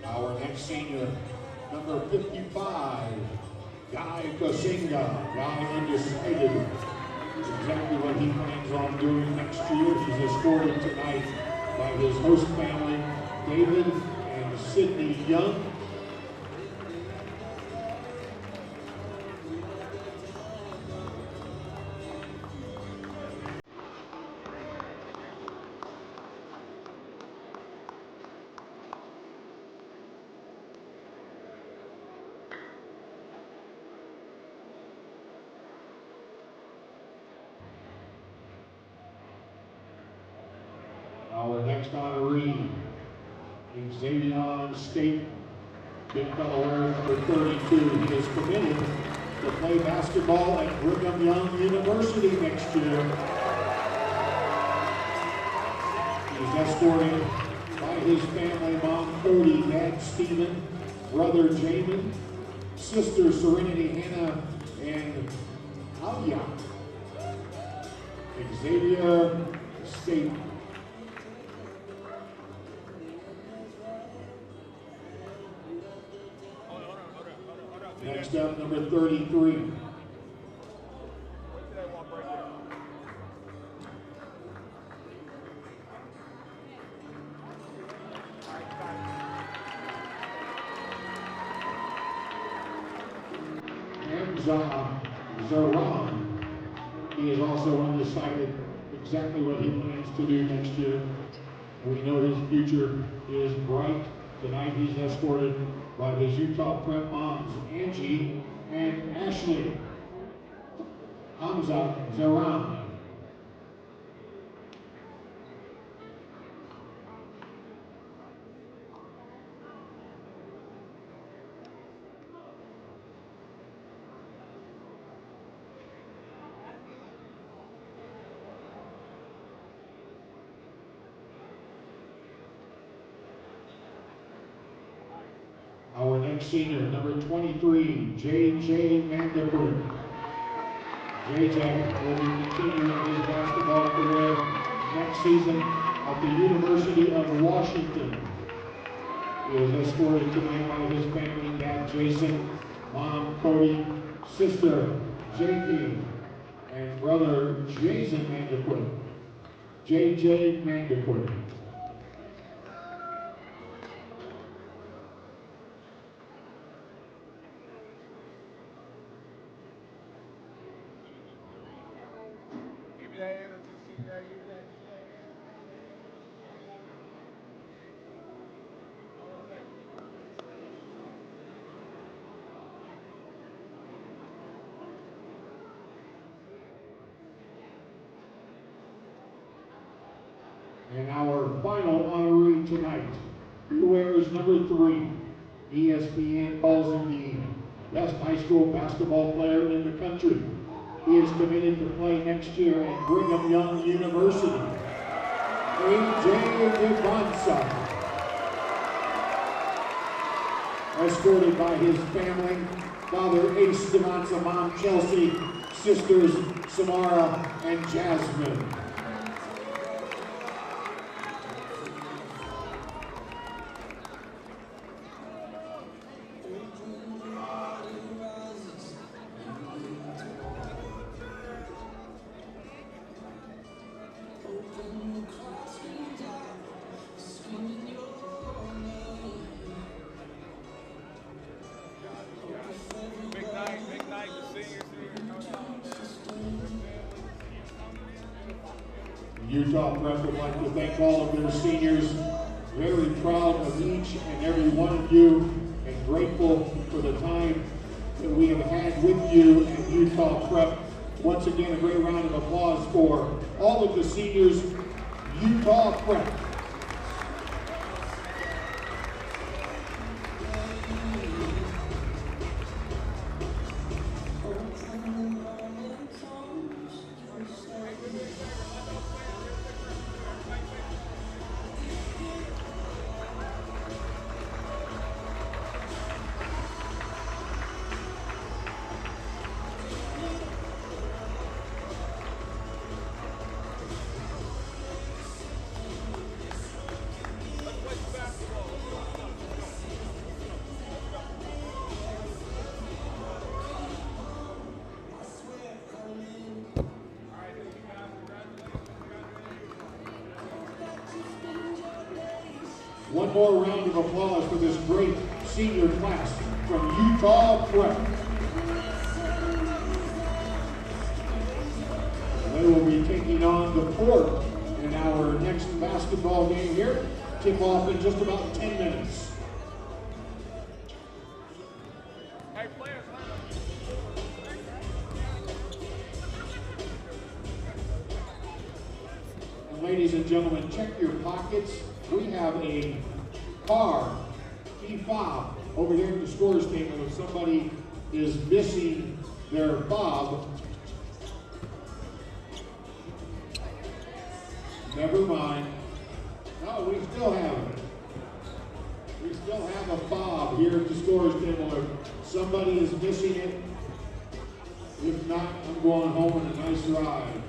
Our next senior, number 55, Guy Kasinga. Guy undecided exactly what he plans on doing next year. He's escorted tonight by his host family, David and Sydney Young. Our next honoree, Xavier State, big fellow wearing number 32. He is committed to play basketball at Brigham Young University next year. He's escorted by his family, mom Cody, dad Stephen, brother Jamin, sister Serenity Hannah, and Alia. Xavier State. Next up, number 33. Hamza Zaran. He is also undecided exactly what he plans to do next year. We know his future is bright. Tonight he's escorted by his Utah Prep moms, Angie and Ashley. Hamza Zaran. Our next senior, number 23, J.J. Vanderburg. J.J. will be continuing his basketball career next season at the University of Washington. He is escorted tonight by his family, dad Jason, mom Cody, sister J.P., and brother Jason Vanderburg. J.J. Vanderburg. And our final honoree tonight, who wears number 3, ESPN calls him the best high school basketball player in the country. He is committed to play next year at Brigham Young University. A.J. Devansa, escorted by his family, father Ace Devansa, mom Chelsea, sisters Samara and Jasmine. Utah Prep would like to thank all of their seniors. Very proud of each and every one of you and grateful for the time that we have had with you at Utah Prep. Once again, a great round of applause for all of the seniors, Utah Prep. one more round of applause for this great senior class from Utah Prep. They will be taking on the Port in our next basketball game here. Tip off in just about 10 minutes. And ladies and gentlemen, check your pockets. We have a car, key fob, over there at the scores table if somebody is missing their fob. Never mind. No, we still have it. We still have a fob here at the scores table if somebody is missing it. If not, I'm going home on a nice ride.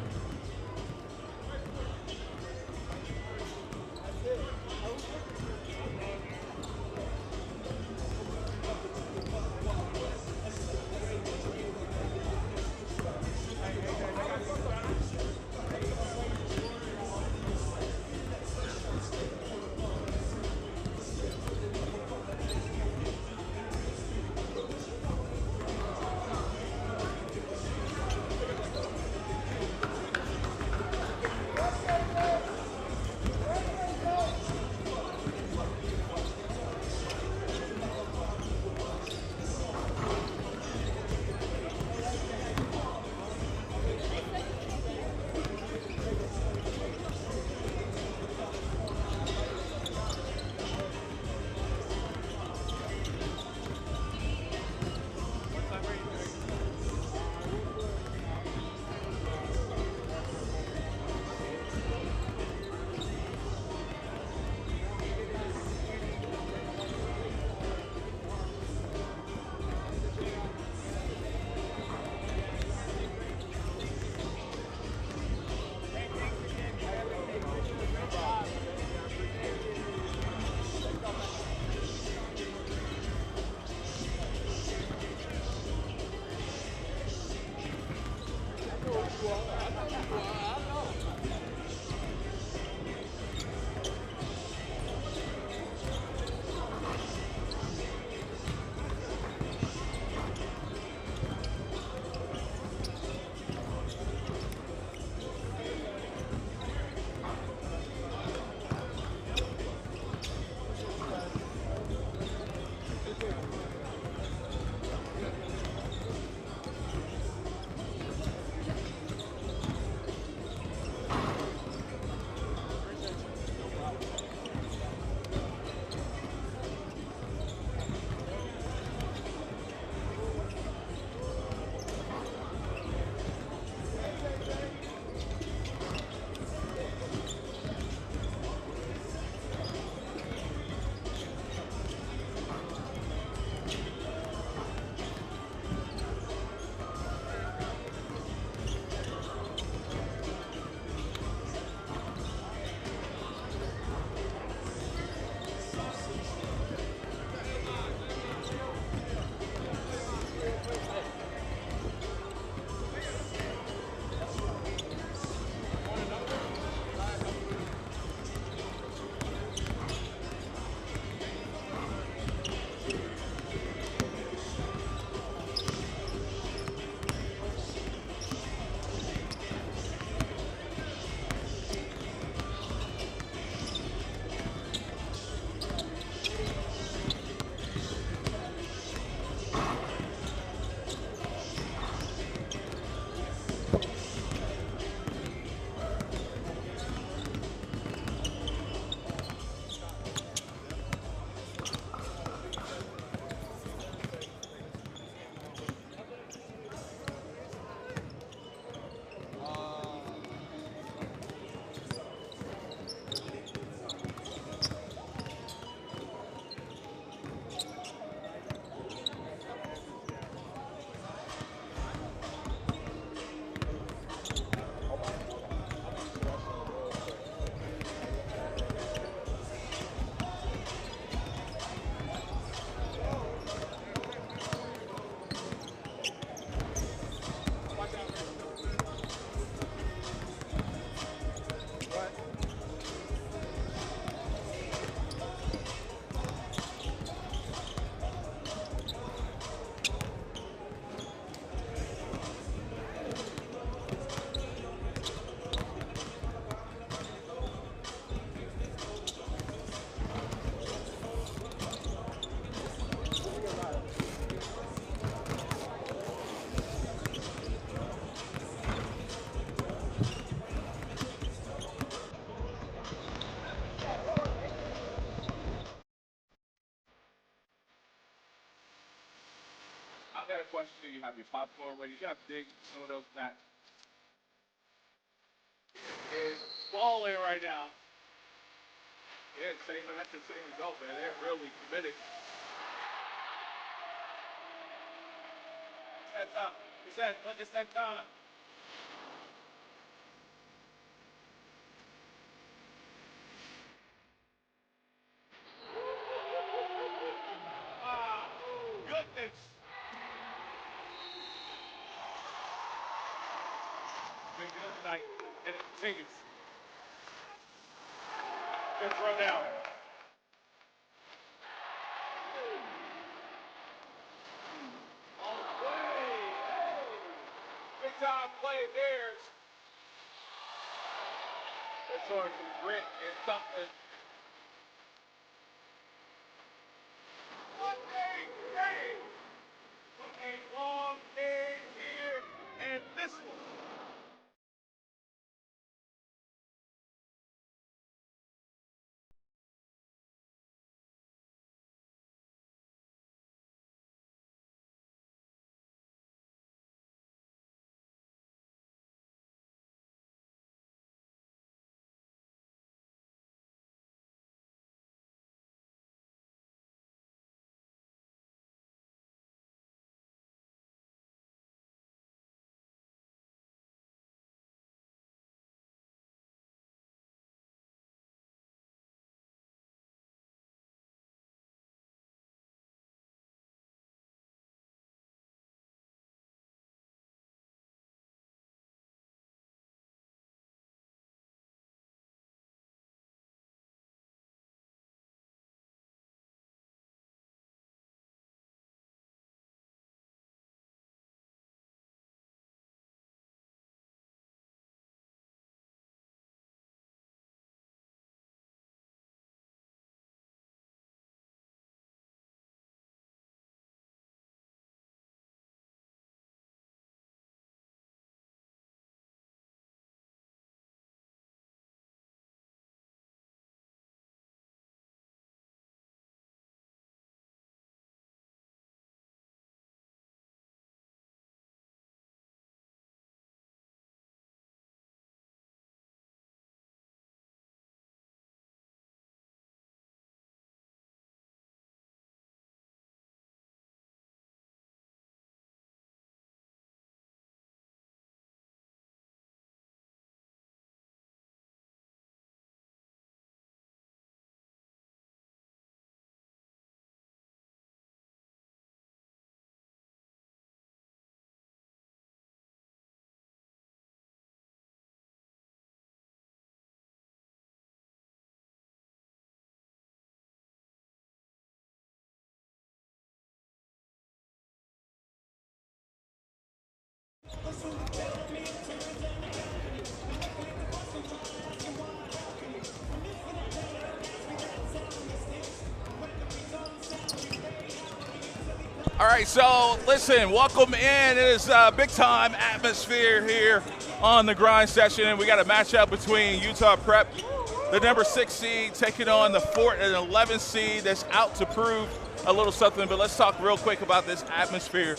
got a question. Do you have your popcorn ready? You got big some of those snacks. Is balling right now. Yeah, that's the same result, man. They're really committed. It's that time. It's that time. Goodness. Been good tonight, and it continues. Good throw down. All the way. Big time play there. They're showing some grit and something. What a game! What a long game here, and this one. All right, so listen, welcome in. It is a big-time atmosphere here on the grind session, and we got a matchup between Utah Prep, the number 6 seed, taking on the 4th and 11th seed that's out to prove a little something. But let's talk real quick about this atmosphere.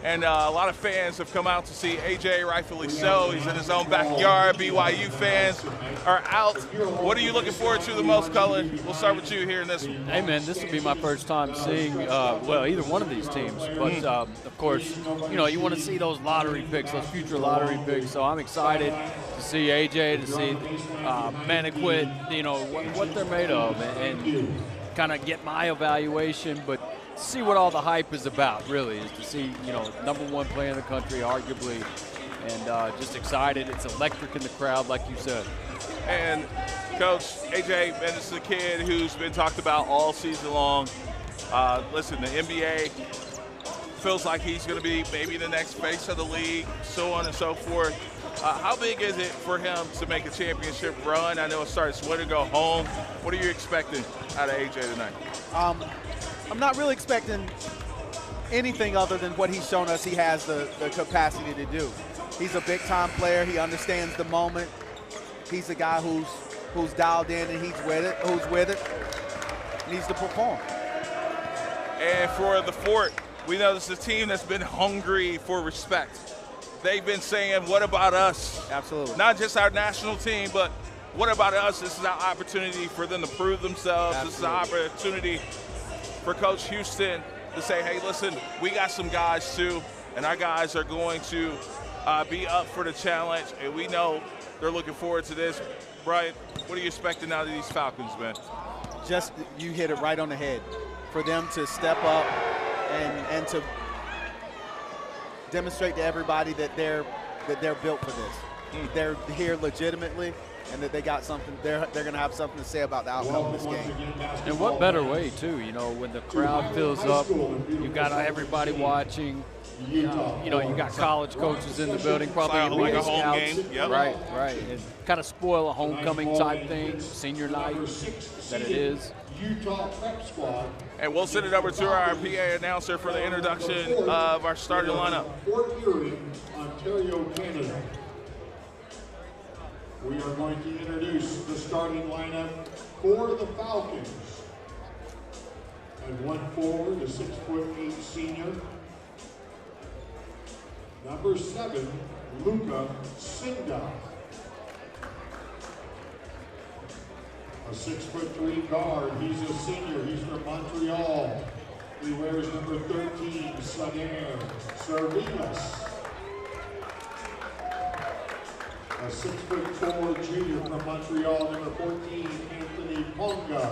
And a lot of fans have come out to see AJ, rightfully so. He's in his own backyard. BYU fans are out. What are you looking forward to the most, Cullen? We'll start with you here in this one. Hey, man, this will be my first time seeing, either one of these teams. But, of course, you want to see those lottery picks, those future lottery picks. So I'm excited to see AJ, to see Maniquit, what they're made of, and kind of get my evaluation. But see what all the hype is about, really, is to see, number 1 player in the country, arguably, and just excited. It's electric in the crowd, like you said. And, Coach, AJ, man, this is a kid who's been talked about all season long. Listen, the NBA feels like he's going to be maybe the next face of the league, so on and so forth. How big is it for him to make a championship run? I know it starts when to go home. What are you expecting out of AJ tonight? I'm not really expecting anything other than what he's shown us he has the capacity to do. He's a big-time player. He understands the moment. He's a guy who's dialed in and he's with it, needs to perform. And for the 4th, We know this is a team that's been hungry for respect. They've been saying, what about us? Absolutely. Not just our national team, but what about us? This is our opportunity for them to prove themselves. Absolutely. This is an opportunity for Coach Houston to say, hey, listen, we got some guys too, and our guys are going to be up for the challenge, and we know they're looking forward to this. Brian, what are you expecting out of these Falcons, man? Just, you hit it right on the head. For them to step up and to demonstrate to everybody that they're built for this. They're here legitimately, and that they got something. They're going to have something to say about the outcome of this game. And what better way, too? You know, when the crowd fills up, you got everybody watching. You know, you got college coaches in the building, probably like a home scouts. game. Yep. Right, right. And kind of spoil a homecoming type thing, senior night that it is. Utah Prep Squad. And we'll send it over to our PA announcer for the introduction of our starting lineup. Fort Erie, Ontario, Canada. We are going to introduce the starting lineup for the Falcons. At 1'4", the 6'8" senior. Number 7, Luca Sinda. A 6'3" guard. He's a senior. He's from Montreal. He wears number 13, Sader Servilas. A 6'4" junior from Montreal, number 14, Anthony Ponga.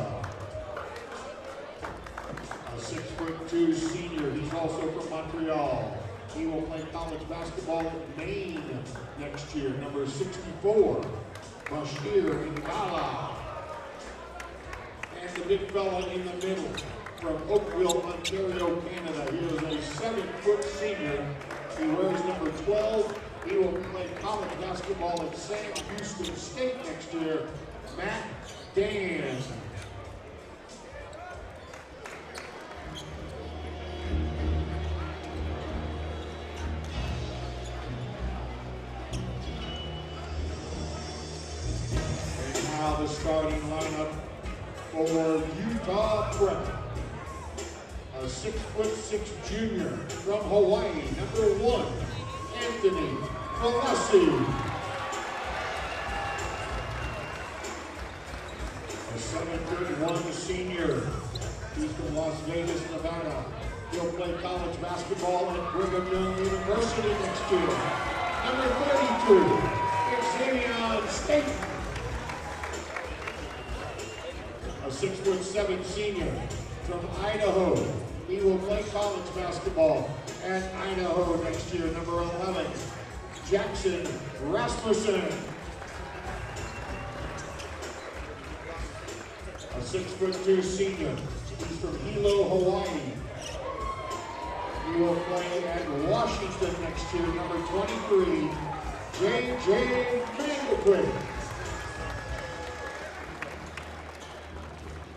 A 6'2" senior. He's also from Montreal. He will play college basketball at Maine next year. Number 64, Bashir Ngala. And the big fella in the middle from Oakville, Ontario, Canada. He is a 7-foot senior. He wears number 12. He will play college basketball at Sam Houston State next year. Matt Dan. And now the starting lineup for Utah Prep. A 6'6" junior from Hawaii, number 1, Anthony Valesi. A 7'1" senior. He's from Las Vegas, Nevada. He'll play college basketball at Brigham Young University next year. Number 32, Xavier State. A 6'7" senior from Idaho. He will play college basketball at Idaho next year. Number 11, Jackson Rasmussen. A 6'2" senior. He's from Hilo, Hawaii. He will play at Washington next year. Number 23, J.J. Vanderquist.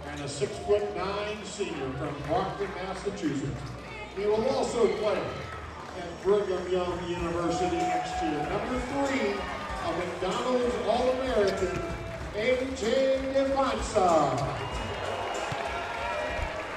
And a 6'9" senior from Brockton, Massachusetts. He will also play at Brigham Young University next year. Number 3, a McDonald's All-American, A.J. Devansa.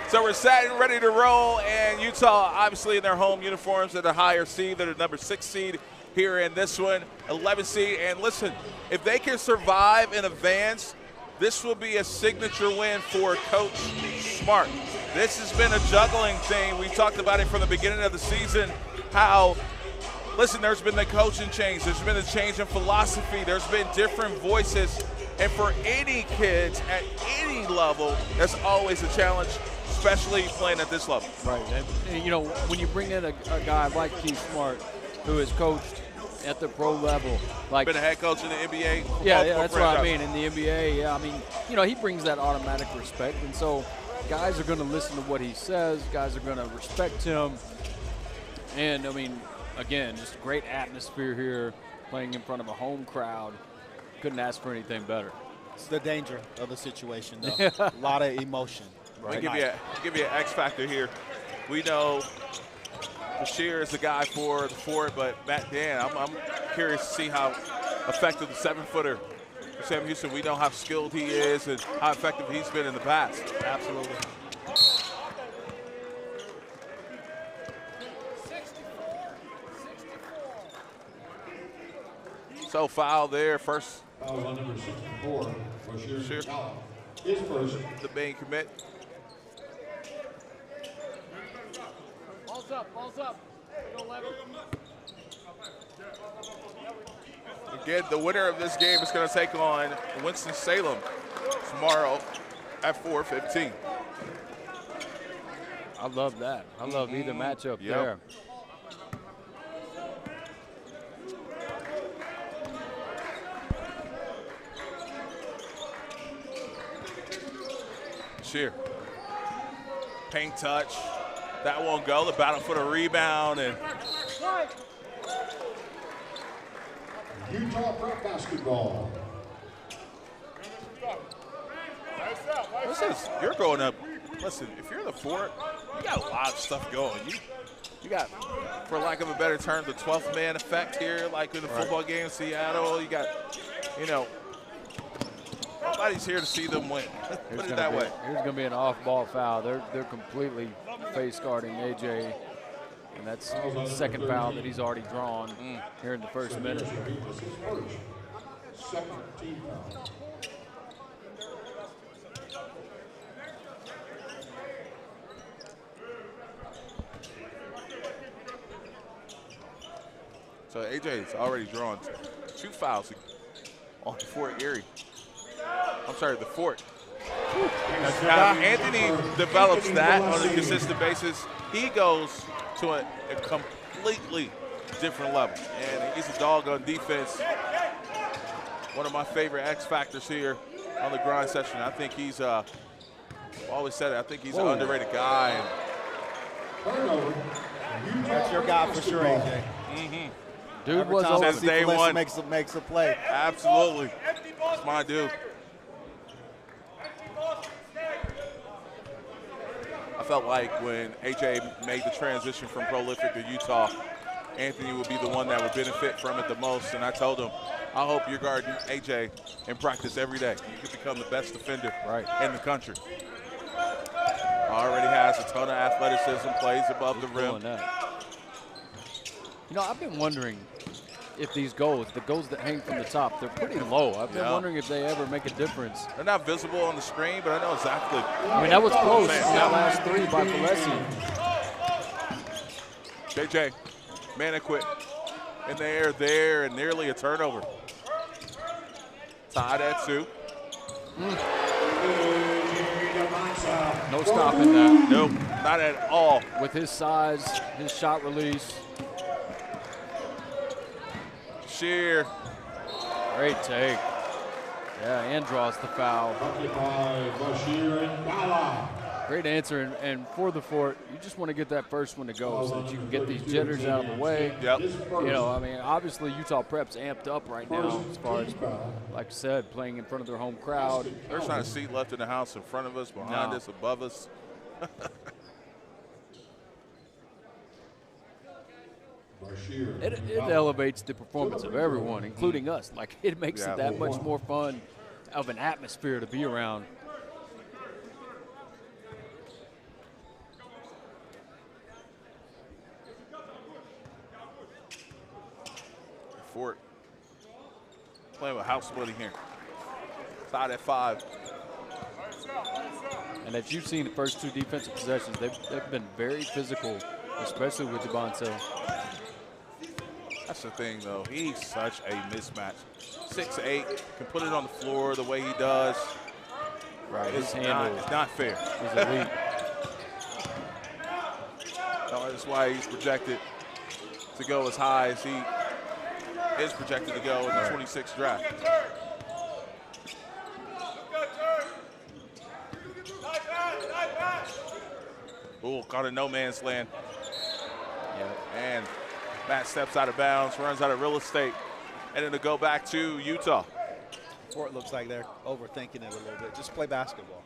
So we're set and ready to roll, and Utah, obviously in their home uniforms, at a higher seed. They're the number 6 seed here in this one, 11 seed. And listen, if they can survive and advance, this will be a signature win for Coach Smart. This has been a juggling thing. We talked about it from the beginning of the season, how, listen, there's been the coaching change. There's been a change in philosophy. There's been different voices. And for any kids at any level, that's always a challenge, especially playing at this level. Right. And you know, when you bring in a guy like Keith Smart, who has coached at the pro level, like been a head coach in the NBA. Yeah, that's what I mean. In the NBA, yeah, I mean, you know, he brings that automatic respect, and so guys are going to listen to what he says. Guys are going to respect him, and I mean, again, just a great atmosphere here, playing in front of a home crowd. Couldn't ask for anything better. It's the danger of the situation, though. A lot of emotion. Right. I'll give you an X factor here. We know Bashir is the guy for the Fort, but Matt Dan, I'm curious to see how effective the 7-footer for Sam Houston. We know how skilled he is and how effective he's been in the past. Absolutely. So foul there, first. Foul on number 64, Bashir Sure. Gala. His first. The main commit. Balls up, balls up. Go 11. Again, the winner of this game is going to take on Winston-Salem tomorrow at 4:15. I love that. I love either matchup Yep. there. Sheer. Paint touch. That won't go. The battle for the rebound. And Utah Prep basketball. You're growing up. Listen, if you're the Fort, you got a lot of stuff going. You got, for lack of a better term, the 12th man effect here, like in the football game in Seattle. You got, nobody's here to see them win. Put it that way. Here's going to be an off-ball foul. They're completely face guarding AJ, and that's the second foul that he's already drawn here in the first minute. Second team foul. So AJ's already drawn 2 fouls on Fort Erie. I'm sorry, the Fort. Now, Anthony develops that on a consistent basis. He goes to a completely different level, and he's a dog on defense. One of my favorite X factors here on the grind session. I think he's, I've always said it, I think he's an underrated guy. That's your guy for sure, AJ. Dude Every was time over. I see day Felicity one. makes a play. Absolutely. That's my dude. I felt like when AJ made the transition from Prolific to Utah, Anthony would be the one that would benefit from it the most. And I told him, I hope you're guarding AJ in practice every day. You could become the best defender in the country. Already has a ton of athleticism, plays above the rim. I've been wondering if these goals, the goals that hang from the top, they're pretty low. I've been wondering if they ever make a difference. They're not visible on the screen, but I know exactly. I mean, that was close, that last 3 by Felicity. JJ, Maniquit in the air there, and nearly a turnover. Tied at 2. No stopping that. Nope, not at all. With his size, his shot release. Sheer. Great take. Yeah, and draws the foul. Great answer, and for the Fort, you just want to get that first one to go so that you can get these jitters out of the way. Yep. Obviously Utah Prep's amped up right now as far as, like I said, playing in front of their home crowd. There's not a seat left in the house in front of us, behind us, above us. It elevates the performance of everyone, including us. Like, it makes it that much more fun of an atmosphere to be around. Fort playing with house splitting here. Tied at 5. And as you've seen the first 2 defensive possessions, they've been very physical, especially with Devontae. That's the thing, though. He's such a mismatch. 6'8", can put it on the floor the way he does. Right, It's not fair. He's elite. That's why he's projected to go as high as he is projected to go in the 26th draft. Ooh, caught in no man's land. And Matt steps out of bounds, runs out of real estate, and then to go back to Utah. Fort looks like they're overthinking it a little bit. Just play basketball.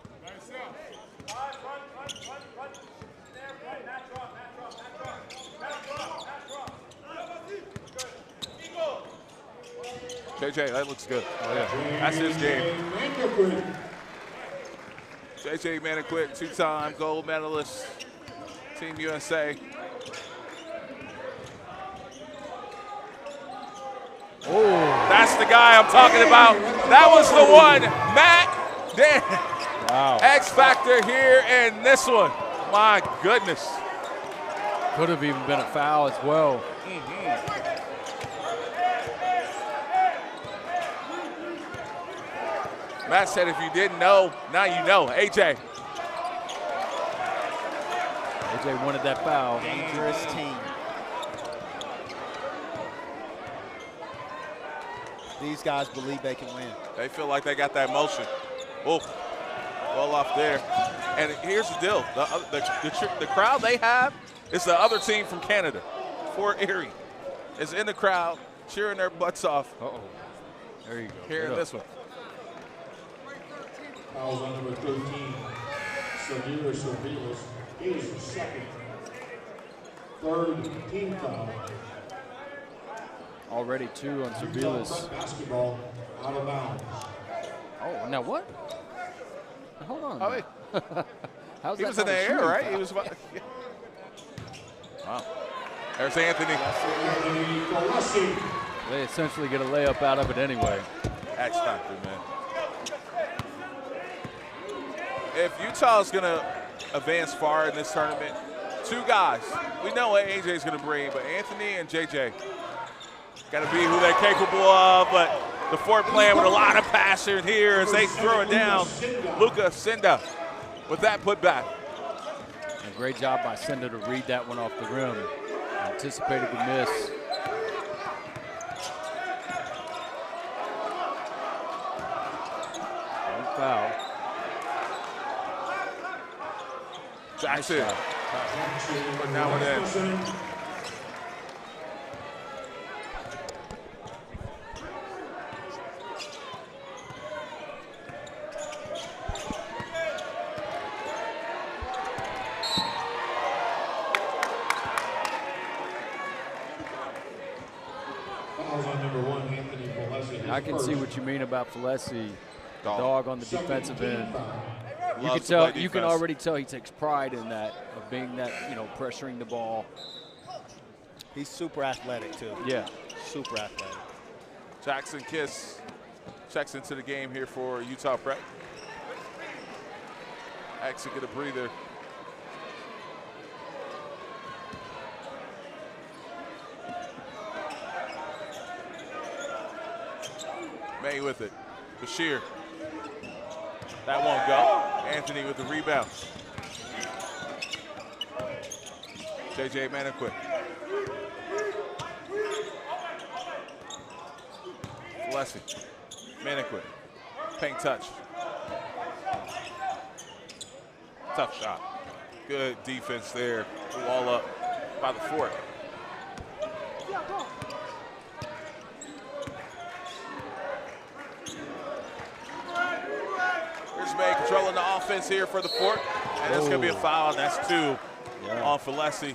JJ, that looks good. Oh, yeah. That's his game. JJ Maniquit, 2-time gold medalist, Team USA. Oh, that's the guy I'm talking about. That was the one, Matt. Wow. X Factor here in this one. My goodness. Could have even been a foul as well. Matt said if you didn't know, now you know. AJ. AJ wanted that foul. Dangerous team. These guys believe they can win. They feel like they got that motion. Oh, well off there. And here's the deal. The crowd they have is the other team from Canada. Fort Erie is in the crowd cheering their butts off. Uh-oh. There you go. Here in this one. Fouls on number 13, Samir Servilas. He is the second. Third team foul. Already 2 on Servilas. Basketball out of bounds. Oh, now what? Hold on. Oh, wait. How's He that was in not the a air, shooting right? foul? He was about. Wow. There's Anthony. They essentially get a layup out of it anyway. X Factor, man. If Utah's going to advance far in this tournament, 2 guys. We know what AJ's going to bring, but Anthony and JJ got to be who they're capable of. But the Fort playing with a lot of passion here as they throw it down. Luka Sinda with that putback. And great job by Sinda to read that one off the rim. Anticipated the miss. One foul. Jackson. Nice But now we're in. Fouls on number 1, Anthony Pelesi. I can see what you mean about Pelesi, dog on the defensive end. You Loves can to tell. play You can defense. already tell he takes pride in that, of being that, pressuring the ball. He's super athletic, too. Yeah. Super athletic. Jackson Kiss checks into the game here for Utah Prep. Actually get a breather. May with it. Bashir. That won't go. Anthony with the rebound. JJ Maniquit. Blessing. Maniquit. Paint touch. Tough shot. Good defense there. Wall up by the Fort. Here's May controlling the offense here for the Fort. And it's going to be a foul, and that's 2 on Pelesi.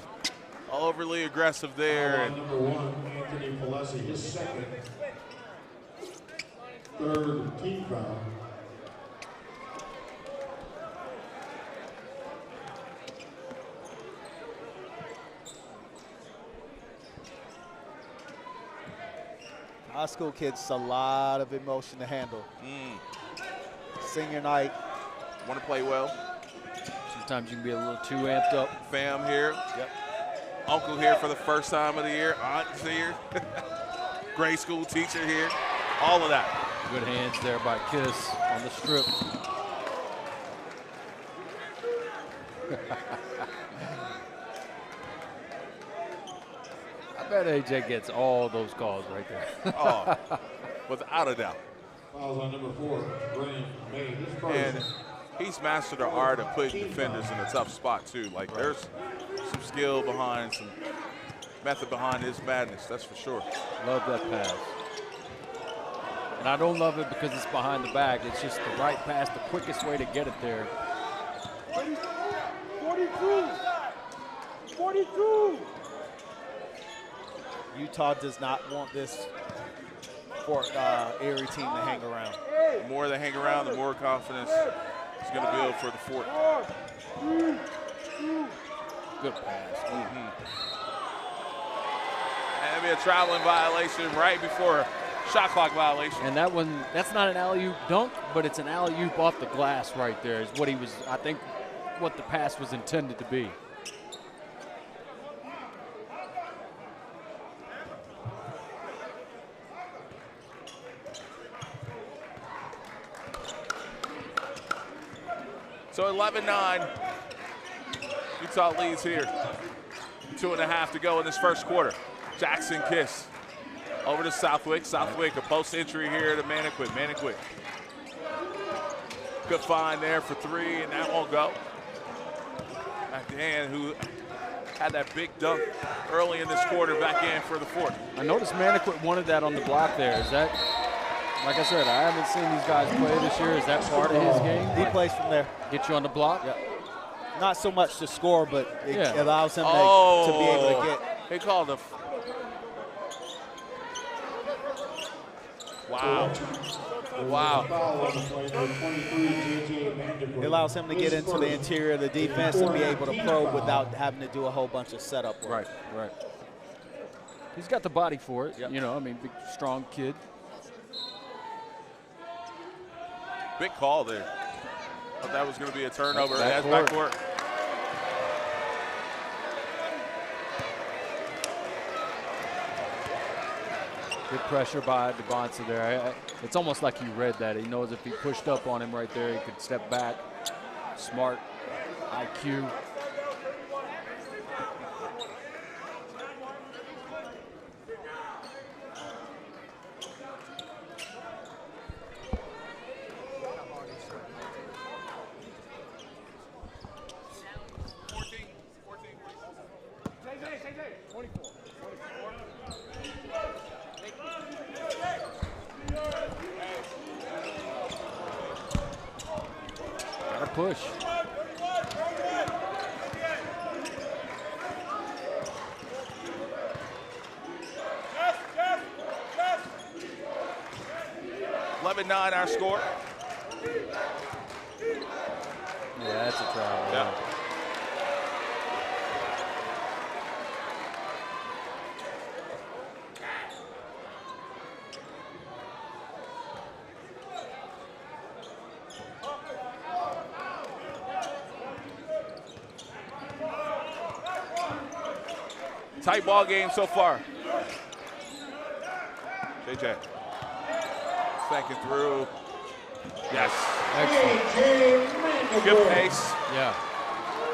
Overly aggressive there. And Number 1, Anthony Pelesi, his second. Third team foul. High school kids, a lot of emotion to handle. Senior night. want to play well. Sometimes you can be a little too amped up. Fam here. Yep. Uncle here for the first time of the year. Aunt's here. Grade school teacher here. All of that. Good hands there by Kiss on the strip. I bet AJ gets all those calls right there. Oh, without a doubt. Fouls on number 4, Brian May. His first. And he's mastered the art of putting defenders in a tough spot too. Like there's some skill behind, some method behind his madness, that's for sure. Love that pass. And I don't love it because it's behind the back. It's just the right pass, the quickest way to get it there. 42. Utah does not want this Fort Erie team to hang around. The more they hang around, the more confidence it's going to build for the Fort. Good pass. And it'll be a traveling violation right before Shot clock violation. And that one, that's not an alley-oop dunk, but it's an alley-oop off the glass right there is what he was, I think, what the pass was intended to be. So 11-9. Utah leads here. 2.5 to go in this first quarter. Jackson Kiss over to Southwick. Southwick, a post entry here to Maniquit. Maniquit. Good find there for three, and that won't go. McDan, who had that big dunk early in this quarter, back in for the fourth. I noticed Maniquit wanted that on the block there. Is that, like I said, I haven't seen these guys play this year. Is that part of his game? He plays from there. Get you on the block? Yeah. Not so much to score, but it Yeah. allows him to be able to get. He called a. Wow. Wow. It allows him to get into the interior of the defense and be able to probe without having to do a whole bunch of setup work. Right. He's got the body for it. Yep. You know, I mean, big, strong kid. Big call there. Thought that was going to be a turnover. That's Backcourt. backcourt. Good pressure by Devonta there. It's almost like he read that. He knows if he pushed up on him right there, he could step back. Smart IQ. Push. $11-9 our score. Yeah, that's a try. Yeah. Tight ball game so far. JJ. Second through. Yes. Excellent. Good pace. Yeah.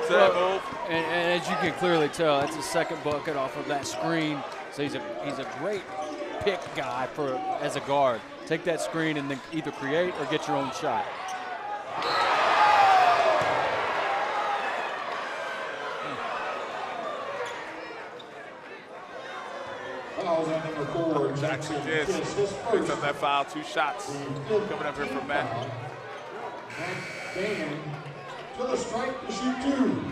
To that move. And as you can clearly tell, that's his second bucket off of that screen. So he's a great pick guy for as a guard. Take that screen and then either create or get your own shot. Jackson Kiss picks up that foul. 2 shots coming up here from Matt. Dan to the strike to shoot 2.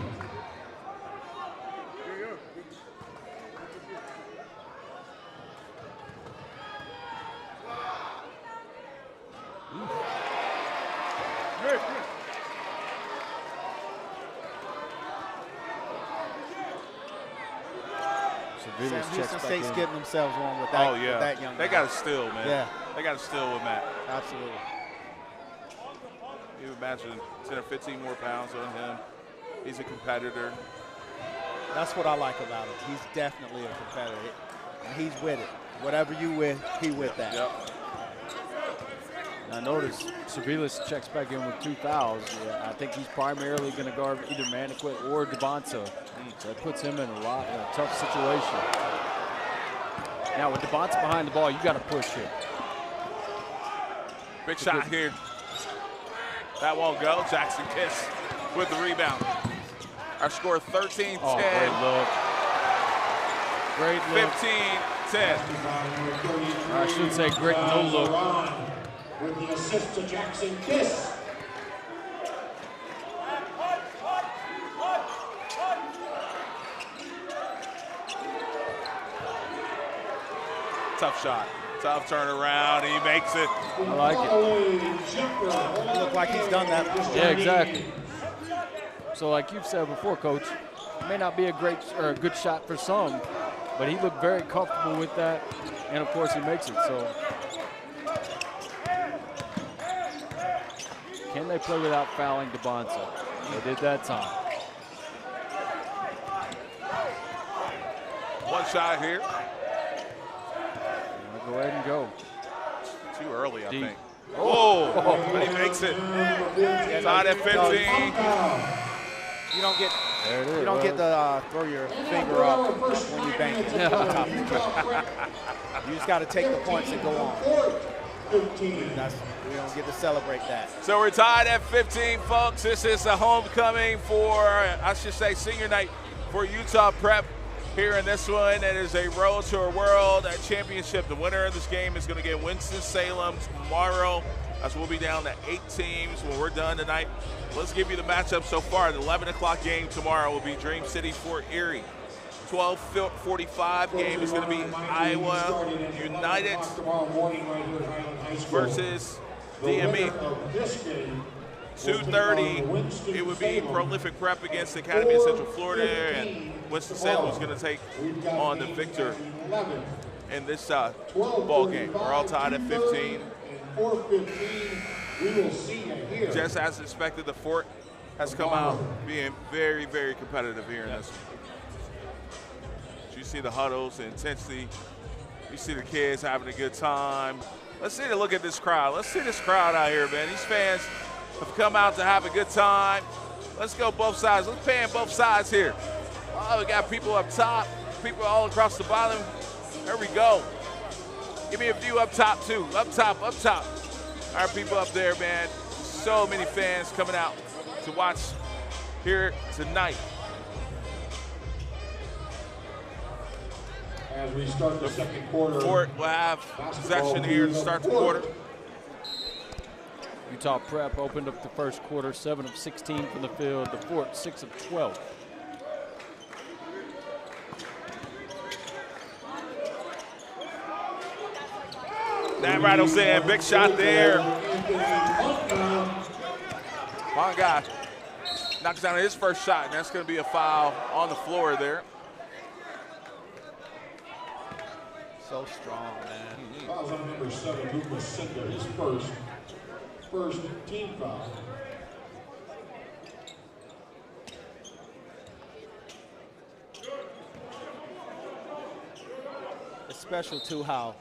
Houston State's getting themselves one with that, with that young They guy. got to steal, man. Yeah. They got to steal with Matt. Absolutely. You imagine 10 or 15 more pounds on him. He's a competitor. That's what I like about him. He's definitely a competitor. He's with it. Whatever you with, he with that. Yep. I noticed Servelis checks back in with 2 fouls. Yeah, I think he's primarily going to guard either Maniquit or Devonta. So that puts him in a tough situation. Now with Devonta behind the ball, you got to push here. Big shot here. That won't go. Jackson Kiss with the rebound. Our score 13-10. Oh, great look. Great look. 15-10. I should say great no look. With the assist to Jackson Kiss. Tough shot. Tough turnaround. He makes it. I like it. Look like he's done that. Yeah, exactly. So like you've said before, Coach, it may not be a great or a good shot for some, but he looked very comfortable with that, and of course he makes it. So Can they play without fouling Devonsa? They did that time. One shot here. Go ahead and go. Too early, I Deep. think. Oh, but he makes it. Tied at 15. You don't get There it is. you don't get to throw your finger up when you bank it. You just got to take the points and go on. We don't get to celebrate that. So we're tied at 15, folks. This is a homecoming for, I should say, senior night for Utah Prep. Here in this one, it is a road to a world championship. The winner of this game is going to get Winston-Salem tomorrow, as we'll be down to 8 teams when we're done tonight. Let's give you the matchup so far. The 11 o'clock game tomorrow will be Dream City Fort Erie. 12:45 game is going to be Iowa United versus DME. 2:30, it would be Prolific Prep against the Academy of Central Florida, and Winston-Salem is going to take on the victor in this ball game. We're all tied at 15. Just as expected, the Fort has come out being very, very competitive here in this one. You see the huddles, the intensity. You see the kids having a good time. Let's take a look at this crowd. Let's see this crowd out here, man. These fans have come out to have a good time. Let's go both sides. Let's pan both sides here. Oh, we got people up top, people all across the bottom. There we go. Give me a view up top, too. Up top, up top. Our people up there, man. So many fans coming out to watch here tonight. As we start the second quarter, Fort will have possession here to start the quarter. Utah Prep opened up the first quarter, 7 of 16 from the field. The Fort, 6 of 12. That rattles in. Big shot there. My guy knocks down his first shot, and that's going to be a foul on the floor there. So strong, man. fouls on number 7, Luca Sender, his first team foul. It's special too how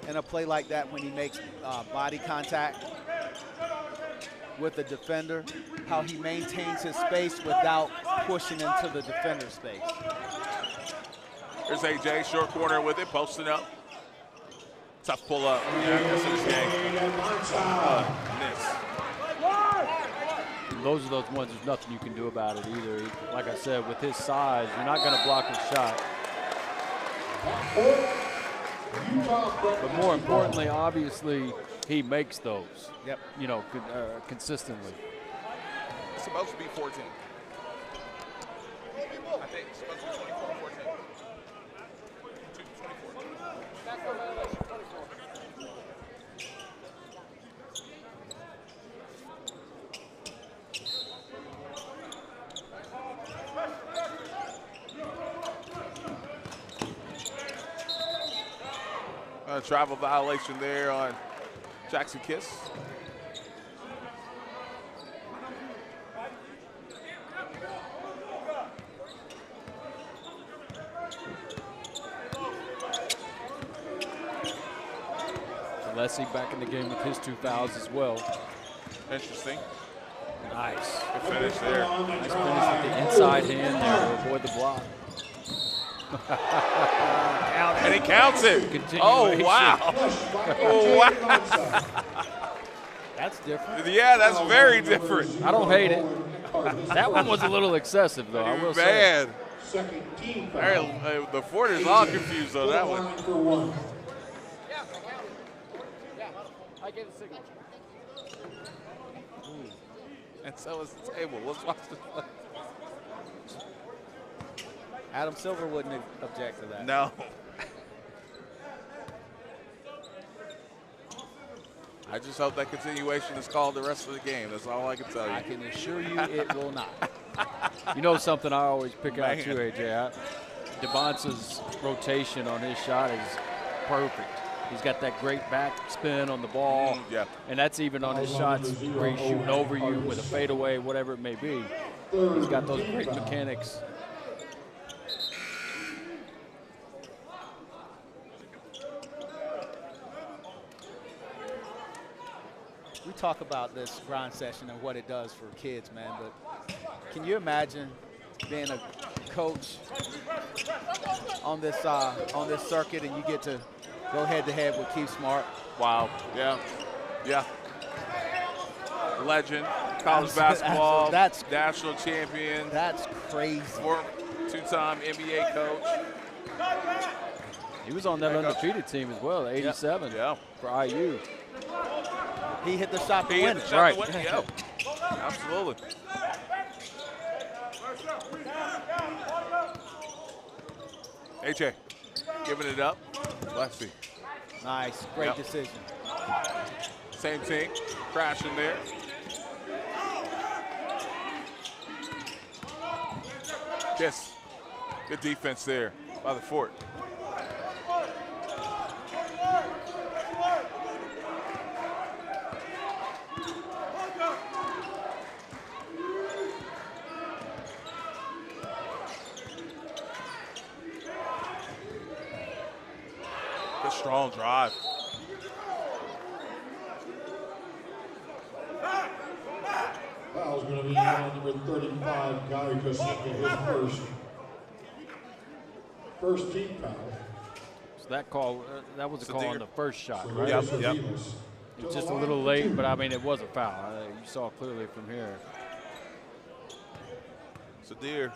in a play like that when he makes body contact with the defender, how he maintains his space without pushing into the defender's space. Here's AJ, short corner with it, posting up. Tough pull up. Yeah, that's in this game. Miss. Those are those ones, there's nothing you can do about it either. Like I said, with his size, you're not going to block his shot. But more importantly, obviously, he makes those. Yep. You know, consistently. It's supposed to be 14. I think it's supposed to be 24 14. 24. Travel violation there on Jackson Kiss. Alessi back in the game with his 2 fouls as well. Interesting. Nice. Good finish there. Nice finish with the inside hand there to avoid the block. And he counts it. Oh, wow. Oh, wow. That's different. Yeah, that's very different. I don't hate it. That one was a little excessive, though, I will say. Man. Second team foul. Hey, the Fort is all confused on that one. I gave the signal. And so is the table. Let's watch this play. Adam Silver wouldn't object to that. No. I just hope that continuation is called the rest of the game. That's all I can tell you. I can assure you it will not. You know something I always pick out too, Man. AJ? Devonsa's rotation on his shot is perfect. He's got that great back spin on the ball. Yeah. And that's even on his shots where he's shooting over you with a fadeaway, whatever it may be. He's got those great mechanics. We talk about this grind session and what it does for kids, man, but can you imagine being a coach on this circuit and you get to go head-to-head with Keith Smart? Wow. Yeah. Yeah. Legend, college basketball, that's national champion. That's crazy. Two-time NBA coach. He was on that undefeated team as well, 87 for IU. He hit the shot to He win hit it. the shot to win it. Yeah. Absolutely. AJ giving it up. Let's see. Nice. Great decision. Same team. Crashing there. Yes. Good defense there by the fort. Good strong drive. Foul's going to be on number 35, Gary Kasinga, his first team foul. So that call, that was a call on the first shot, right? Yep. It was just a little late, but I mean, it was a foul. You saw clearly from here. Sadiq,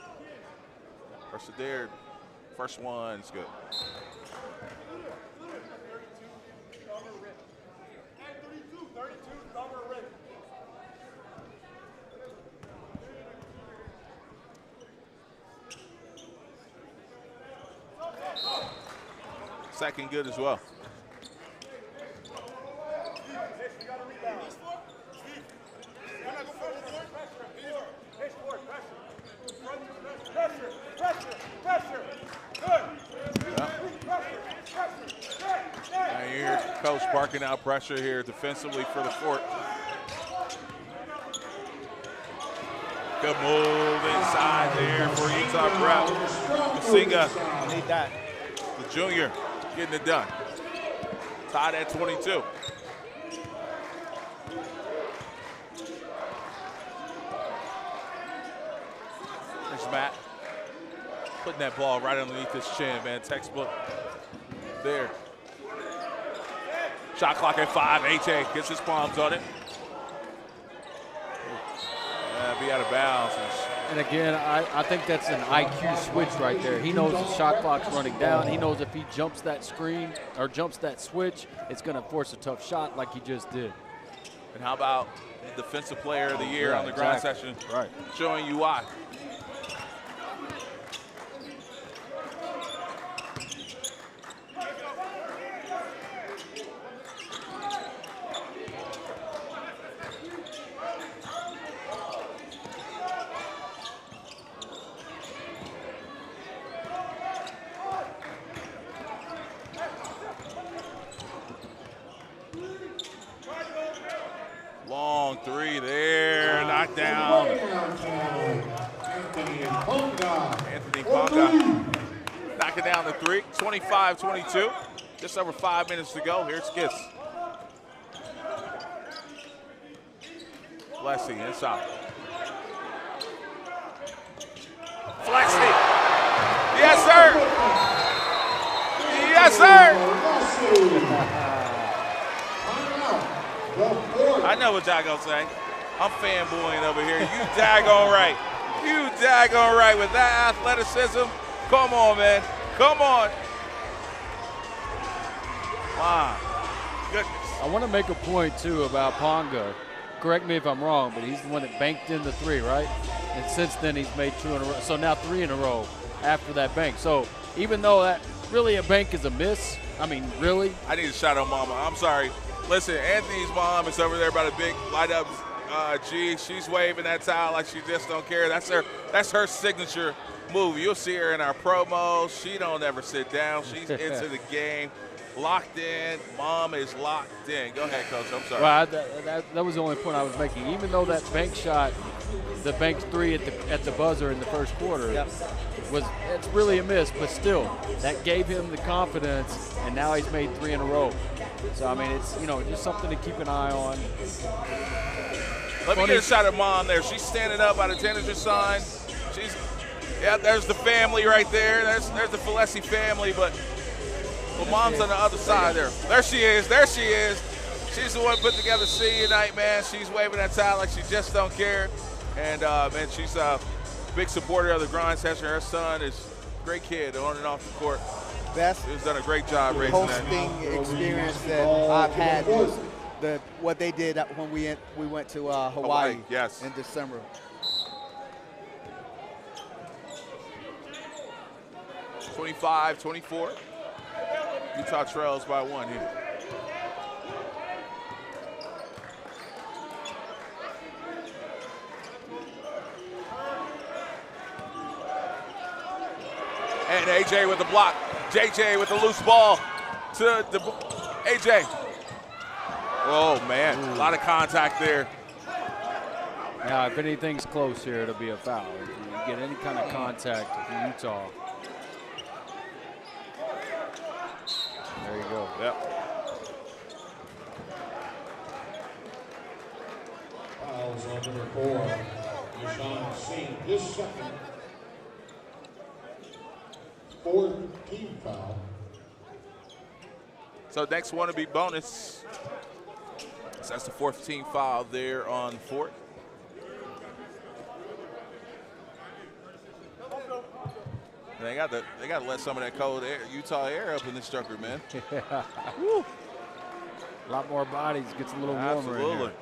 first one's good. Second good as well. And you hear Coach barking out pressure here defensively for the fort. Good move inside there for Utah Prep. Kasinga, Need that. the junior, getting it done. Tied at 22. There's Matt. Putting that ball right underneath his chin, man. Textbook there. Shot clock at 5. AJ gets his palms on it. Yeah, be out of bounds. And again, I think that's an IQ switch right there. He knows the shot clock's running down. He knows if he jumps that screen or jumps that switch, it's going to force a tough shot like he just did. And how about the Defensive Player of the Year on the grind session? Right. Showing you why. Long three there, knocked down. Anthony Ponga knocking down the three. 25-22. Just over 5 minutes to go. Here's Kiss. Blessing inside. Flexing. Yes, sir. Yes, sir. I know what y'all gonna say. I'm fanboying over here. You daggone right. You daggone right with that athleticism. Come on, man. Come on. My goodness. I want to make a point, too, about Ponga. Correct me if I'm wrong, but he's the one that banked in the three, right? And since then, he's made 2 in a row. So now 3 in a row after that bank. So even though that really a bank is a miss, I mean, really? I need a shout out mama. I'm sorry. Listen, Anthony's mom is over there by the big light up G. She's waving that towel like she just don't care. That's her signature move. You'll see her in our promos. She don't ever sit down. She's into the game. locked in. Mom is locked in. Go ahead, Coach. I'm sorry. Well, that was the only point I was making. Even though that bank shot, the bank three at the buzzer in the first quarter, it's really a miss, but still, that gave him the confidence, and now he's made 3 in a row. So I mean, it's just something to keep an eye on. Let me get a shot of Mom there. She's standing up by the Tanager sign. There's the family right there. There's the Filesi family, but Mom's on the other side there. There she is. There she is. She's the one put together See You Night, man. She's waving that towel like she just don't care. And, man, she's a big supporter of the grind session. Her son is a great kid on and off the court. Best He's done a great job raising that. hosting experience that I've had was what they did when we went to Hawaii yes. in December. (25-24). Utah trails by 1 here. And AJ with the block. JJ with the loose ball to the AJ. Oh, man, a lot of contact there. Now, if anything's close here, it'll be a foul. If you get any kind of contact from Utah. There you go. Yep. Fouls on number 4, Deshaun Singh, his second. 4th team foul. So next one to be bonus. So that's the 4th team foul there on Fort. They got to let some of that cold air, Utah air up in this sucker, man. Yeah. Woo. A lot more bodies, gets a little warmer. Absolutely. In here.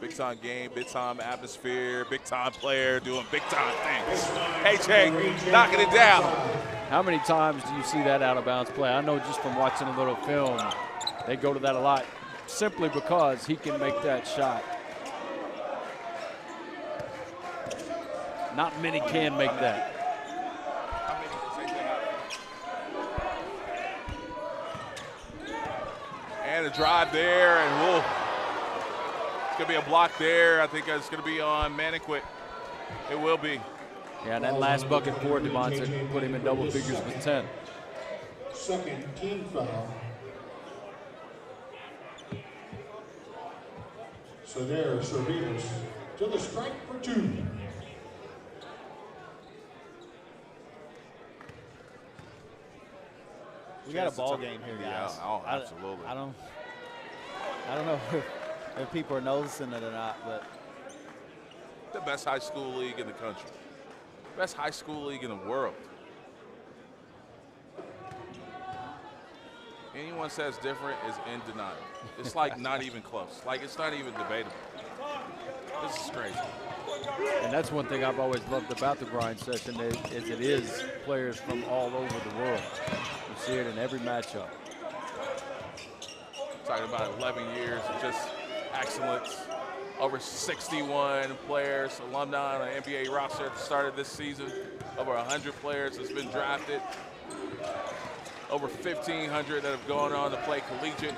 Big time game, big time atmosphere, big time player doing big time things. AJ knocking it down. How many times do you see that out of bounds play? I know just from watching a little film, they go to that a lot simply because he can make that shot. Not many can make that. And a drive there, and whoa. It's going to be a block there. I think it's going to be on Maniquit. It will be. Yeah, that last bucket for Devontae put him in double figures with 10. Second team foul. So there, Cerritos to the strike for 2. We got a ball game here, guys. Yeah, oh, absolutely. I don't know if people are noticing it or not, but The best high school league in the country. Best high school league in the world. Anyone says different is in denial. It's like not even close. Like it's not even debatable. This is crazy. And that's one thing I've always loved about the grind session is it is players from all over the world. You see it in every matchup. Talking about 11 years of just excellence. Over 61 players, alumni on the NBA roster at the start of this season. Over 100 players that's been drafted. Over 1,500 that have gone on to play collegiate.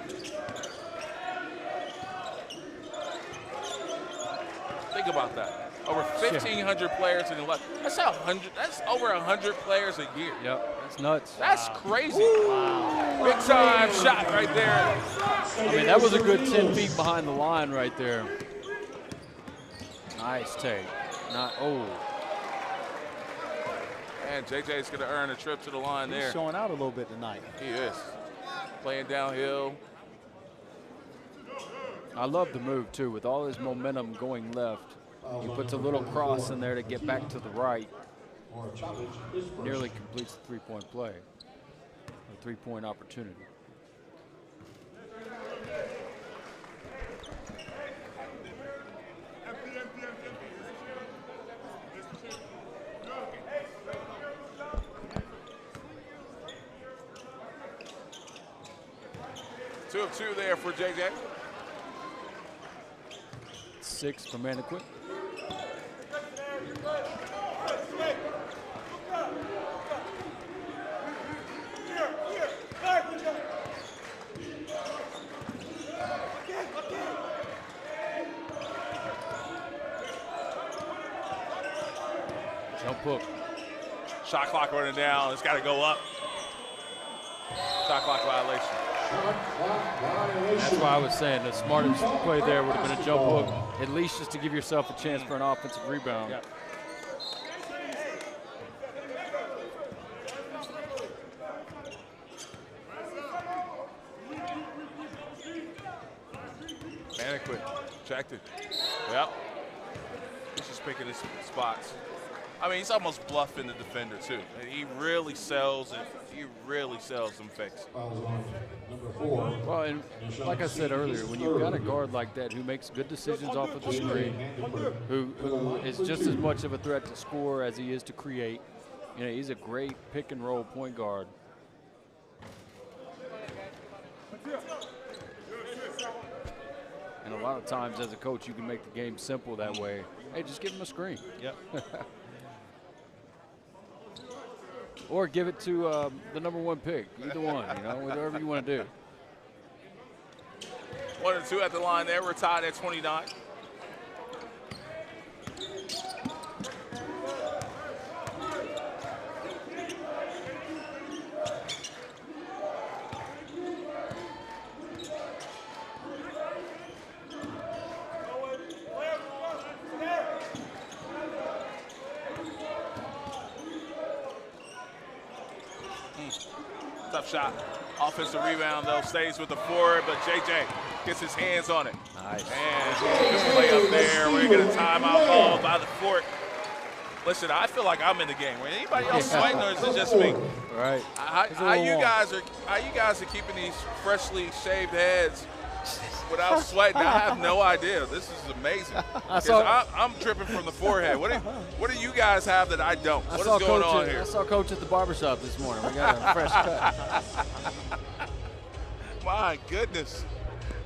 Think about that. Over 1,500 players in 11. That's over 100 players a year. Yep, that's nuts. That's crazy. Wow. Big time shot right there. I mean, that was a good 10 feet behind the line right there. Nice take. And JJ's going to earn a trip to the line there. he's showing out a little bit tonight. He is. Playing downhill. I love the move, too. With all his momentum going left, he puts a little cross in there to get back to the right. Nearly completes the three-point play. A three-point opportunity. Two of two there for JJ. 6 for Maniquit. Jump hook. Shot clock running down. It's got to go up. Shot clock violation. That's why I was saying the smartest play there would have been a jump hook, at least just to give yourself a chance for an offensive rebound. Yep. Maniquit, checked it. Yep. He's just picking his spots. I mean, he's almost bluffing the defender, too. And he really sells it. He really sells them fakes. Number 4. Well, and like I said earlier, when you've got a guard like that who makes good decisions off of the screen, who is just as much of a threat to score as he is to create, you know, he's a great pick and roll point guard. And a lot of times as a coach, you can make the game simple that way. Hey, just give him a screen. Yep. Or give it to the number 1 pick. Either one, you know, whatever you want to do. 1 and 2 at the line there. We're tied at 29. Tough shot. Offensive rebound, though, stays with the forward, but JJ gets his hands on it. Nice. And just play up there. We're going to timeout call by the Fort. Listen, I feel like I'm in the game. Were anybody else sweating, or is it just me? Right. How you guys are keeping these freshly shaved heads without sweating? I have no idea. This is amazing. I'm dripping from the forehead. What do you guys have that I don't? What is going on here? I saw Coach at the barbershop this morning. We got a fresh cut. My goodness.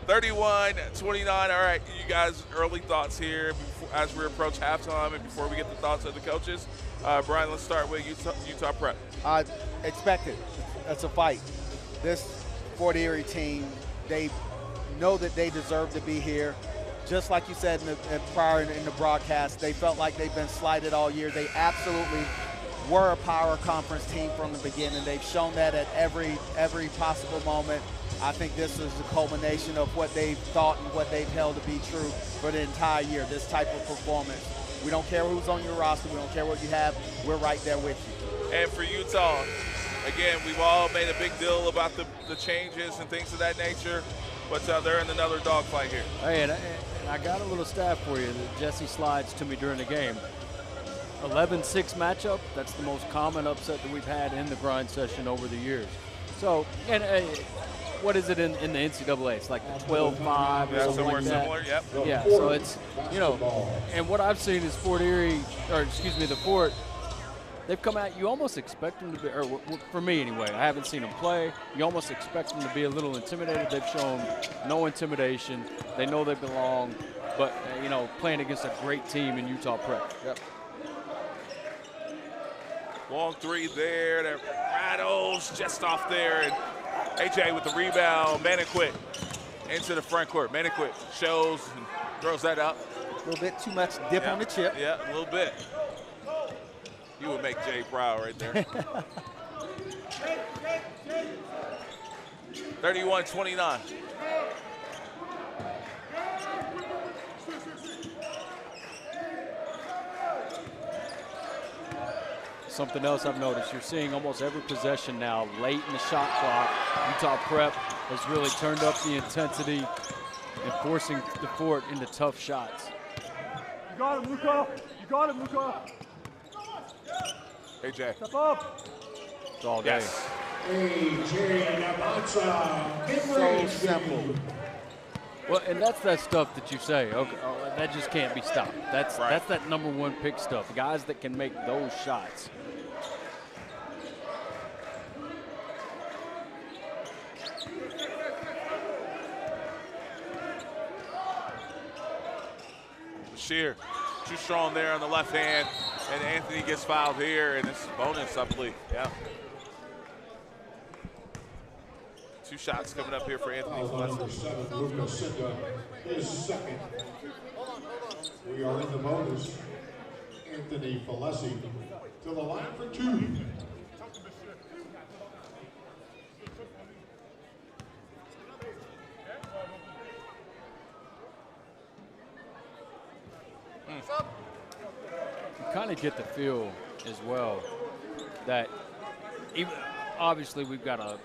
31-29. All right, you guys, early thoughts here as we approach halftime and before we get the thoughts of the coaches. Brian, let's start with Utah Prep. I expect it. That's a fight. This Fort Erie team, they know that they deserve to be here. Just like you said prior in the broadcast, they felt like they've been slighted all year. They absolutely were a power conference team from the beginning. They've shown that at every possible moment. I think this is the culmination of what they've thought and what they've held to be true for the entire year, this type of performance. We don't care who's on your roster. We don't care what you have. We're right there with you. And for Utah, again, we've all made a big deal about the changes and things of that nature, but they're in another dogfight here. Hey, and I got a little stat for you that Jesse slides to me during the game. 11-6 matchup, that's the most common upset that we've had in the grind session over the years. So, and what is it in the NCAA? It's like 12-5 or something like that. Similar, yep. Yeah, so it's, you know, and what I've seen is the Fort, they've come out, you almost expect them to be, or for me anyway, I haven't seen them play. You almost expect them to be a little intimidated. They've shown no intimidation. They know they belong, but, you know, playing against a great team in Utah Prep. Yep. Long three there, that rattles just off there, and AJ with the rebound. Maniquit into the front court. Maniquit shows and throws that up. A little bit too much dip on the chip. Yeah, a little bit. You would make Jay proud right there. 31-29. Something else I've noticed, you're seeing almost every possession now late in the shot clock. Utah Prep has really turned up the intensity and forcing the Fort into tough shots. You got him, Luka. You got him, Luka. AJ. Step up. It's all day. Yes. So simple. Well, and that's that stuff that you say, okay, that just can't be stopped. That's that number 1 pick stuff. Guys that can make those shots. Shear, too strong there on the left hand, and Anthony gets fouled here, and it's bonus, I believe. Yeah. 2 shots coming up here for Anthony. Number 7, Luka Sinda, his second. We are in the bonus. Anthony Falesi to the line for 2. You kind of get the feel as well that even, obviously we've got a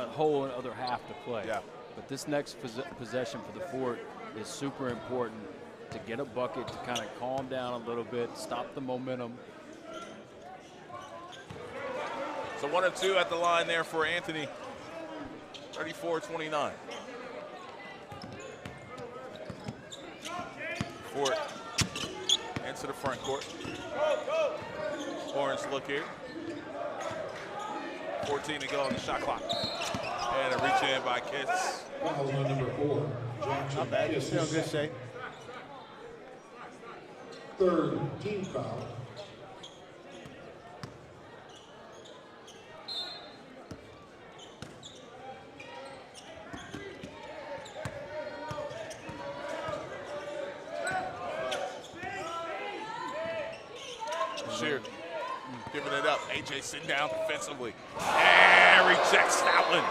whole other half to play. Yeah. But this next possession for the Fort is super important to get a bucket, to kind of calm down a little bit, stop the momentum. So 1 of 2 at the line there for Anthony. 34-29. Fort into the front court. Orange look here. 14 to go on the shot clock. And a reach in by Kiss. Foul on number 4. Jackson. Not bad. Kiss, Still in his good shape. 3rd team foul. Shear giving it up. AJ sitting down defensively. And rejects that one.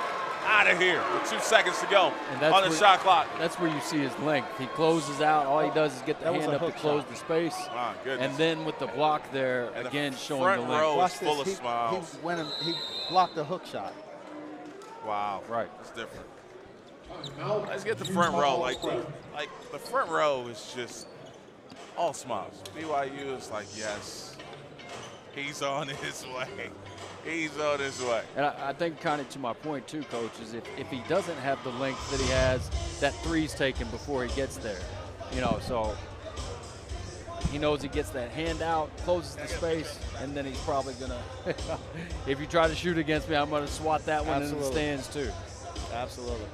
Out of here with 2 seconds to go on the shot clock. That's where you see his length. He closes out. All he does is get the hand up to close the space. My goodness. And then with the block there, And again, showing front the length. row is Watch full this. of smiles. He blocked a hook shot. Wow. Right. It's different. Now, Let's get the front row. Like the front row is just all smiles. BYU is like, yes, he's on his way. He's on his way. And I think kind of to my point too, Coach, is if he doesn't have the length that he has, that three's taken before he gets there. You know, so he knows he gets that hand out, closes the space, and then he's probably gonna, if you try to shoot against me, I'm gonna swat that one in the stands too. Absolutely.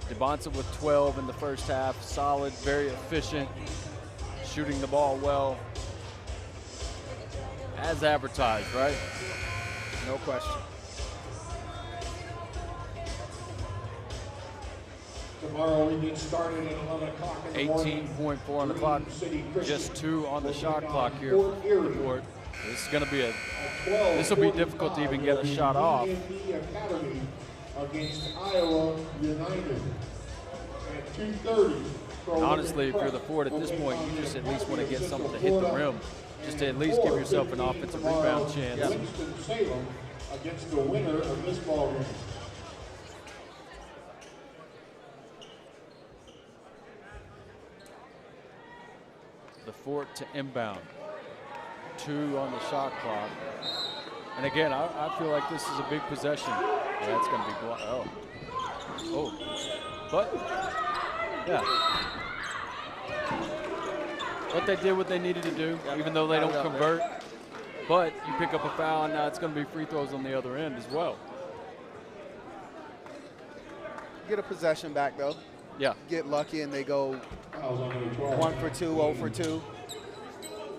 Devonta with 12 in the first half, solid, very efficient, shooting the ball well. As advertised, right? No question. tomorrow we get started at 11 o'clock in the morning. 18.4 on the clock, just 2 on the shot clock here for the Fort. This is going to be this will be difficult to even get a shot off. Academy against Iowa United at 2:30. Honestly, if you're the Fort at this point, you just at least want to get something to hit the rim, just to at least give yourself an offensive rebound chance. Winston-Salem against the winner of this ball game. The Fort to inbound. 2 on the shot clock. And again, I feel like this is a big possession. Yeah, it's going to be blocked. Oh. But, yeah. But they did what they needed to do, even though they don't convert. But you pick up a foul, and now it's going to be free throws on the other end as well. Get a possession back, though. Yeah. Get lucky, and they go 1 for 2, 0 for 2.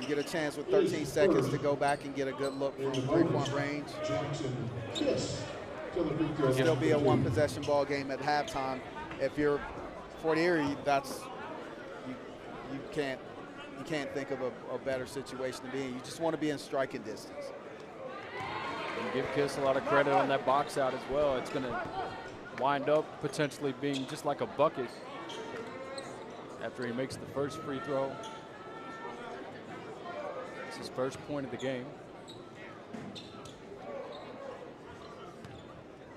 You get a chance with 13 seconds to go back and get a good look from three-point range. It'll be a one-possession ball game at halftime. If you're Fort Erie, you can't think of a better situation to be in. You just want to be in striking distance. And give Kiss a lot of credit on that box out as well. It's going to wind up potentially being just like a bucket after he makes the first free throw. It's his first point of the game.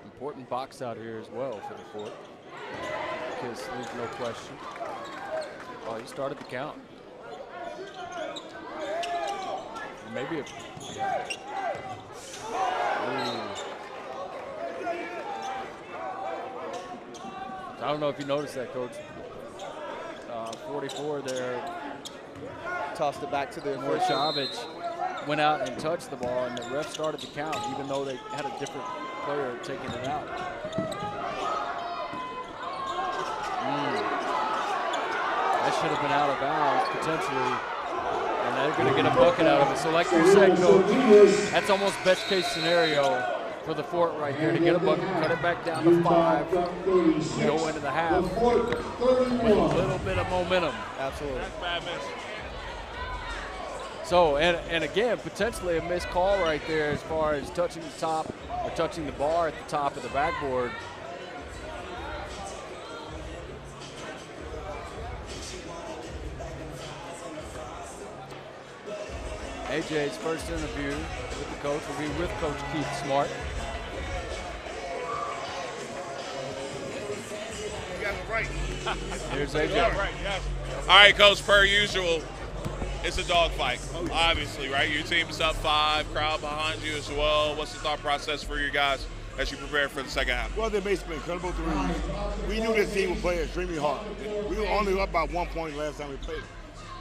Important box out here as well for the Fort. Kiss leaves no question. Oh, he started the count. Maybe a I don't know if you noticed that, Coach. 44 there. Tossed it back to the Morshavich went out and touched the ball, and the ref started the count, even though they had a different player taking it out. That should have been out of bounds, potentially. And they're going to get a bucket out of it. So like you said, Coach, that's almost best case scenario for the Fort right here, to get a bucket, cut it back down to 5, go into the half with a little bit of momentum. Absolutely. That's bad miss. So, and again, potentially a missed call right there as far as touching the top or touching the bar at the top of the backboard. AJ's first interview with the coach will be with Coach Keith Smart. You got it right. Here's AJ. Right, yes. All right, Coach, per usual, it's a dogfight, obviously, right? Your team is up 5, crowd behind you as well. What's the thought process for you guys as you prepare for the second half? Well, they basically incredible threes. We knew this team would play extremely hard. We were only up by 1 point last time we played.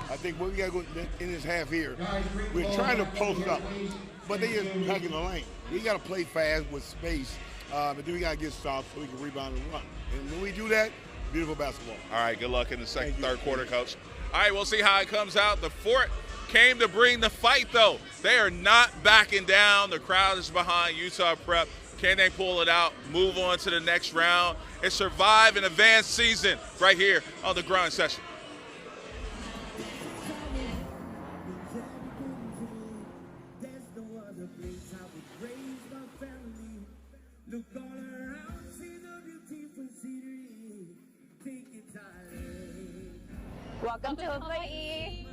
I think what we got to go in this half here, we're trying to post up, but they just packing the lane. We got to play fast with space, but then we got to get stops so we can rebound and run. And when we do that, beautiful basketball. All right, good luck in the third quarter, Coach. All right, we'll see how it comes out. The Fort came to bring the fight, though. They are not backing down. The crowd is behind Utah Prep. Can they pull it out, move on to the next round, and survive an advanced season right here on the Grind Session? Welcome to Hawaii.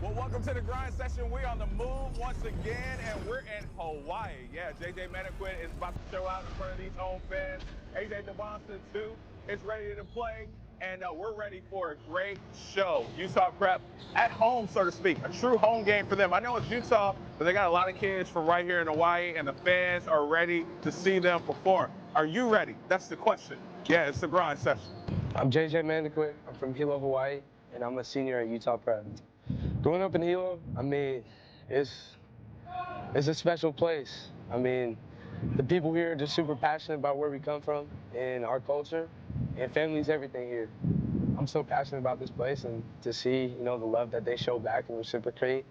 Well, welcome to the Grind Session. We're on the move once again, and we're in Hawaii. Yeah, JJ Maniquit is about to show out in front of these home fans. AJ DeBonson, too, is ready to play, and we're ready for a great show. Utah Prep at home, so to speak, a true home game for them. I know it's Utah, but they got a lot of kids from right here in Hawaii, and the fans are ready to see them perform. Are you ready? That's the question. Yeah, it's the Grind Session. I'm JJ Maniquit. I'm from Hilo, Hawaii, and I'm a senior at Utah Prep. Growing up in Hilo, I mean, it's a special place. I mean, the people here are just super passionate about where we come from and our culture, and family's everything here. I'm so passionate about this place, and to see, the love that they show back and reciprocate,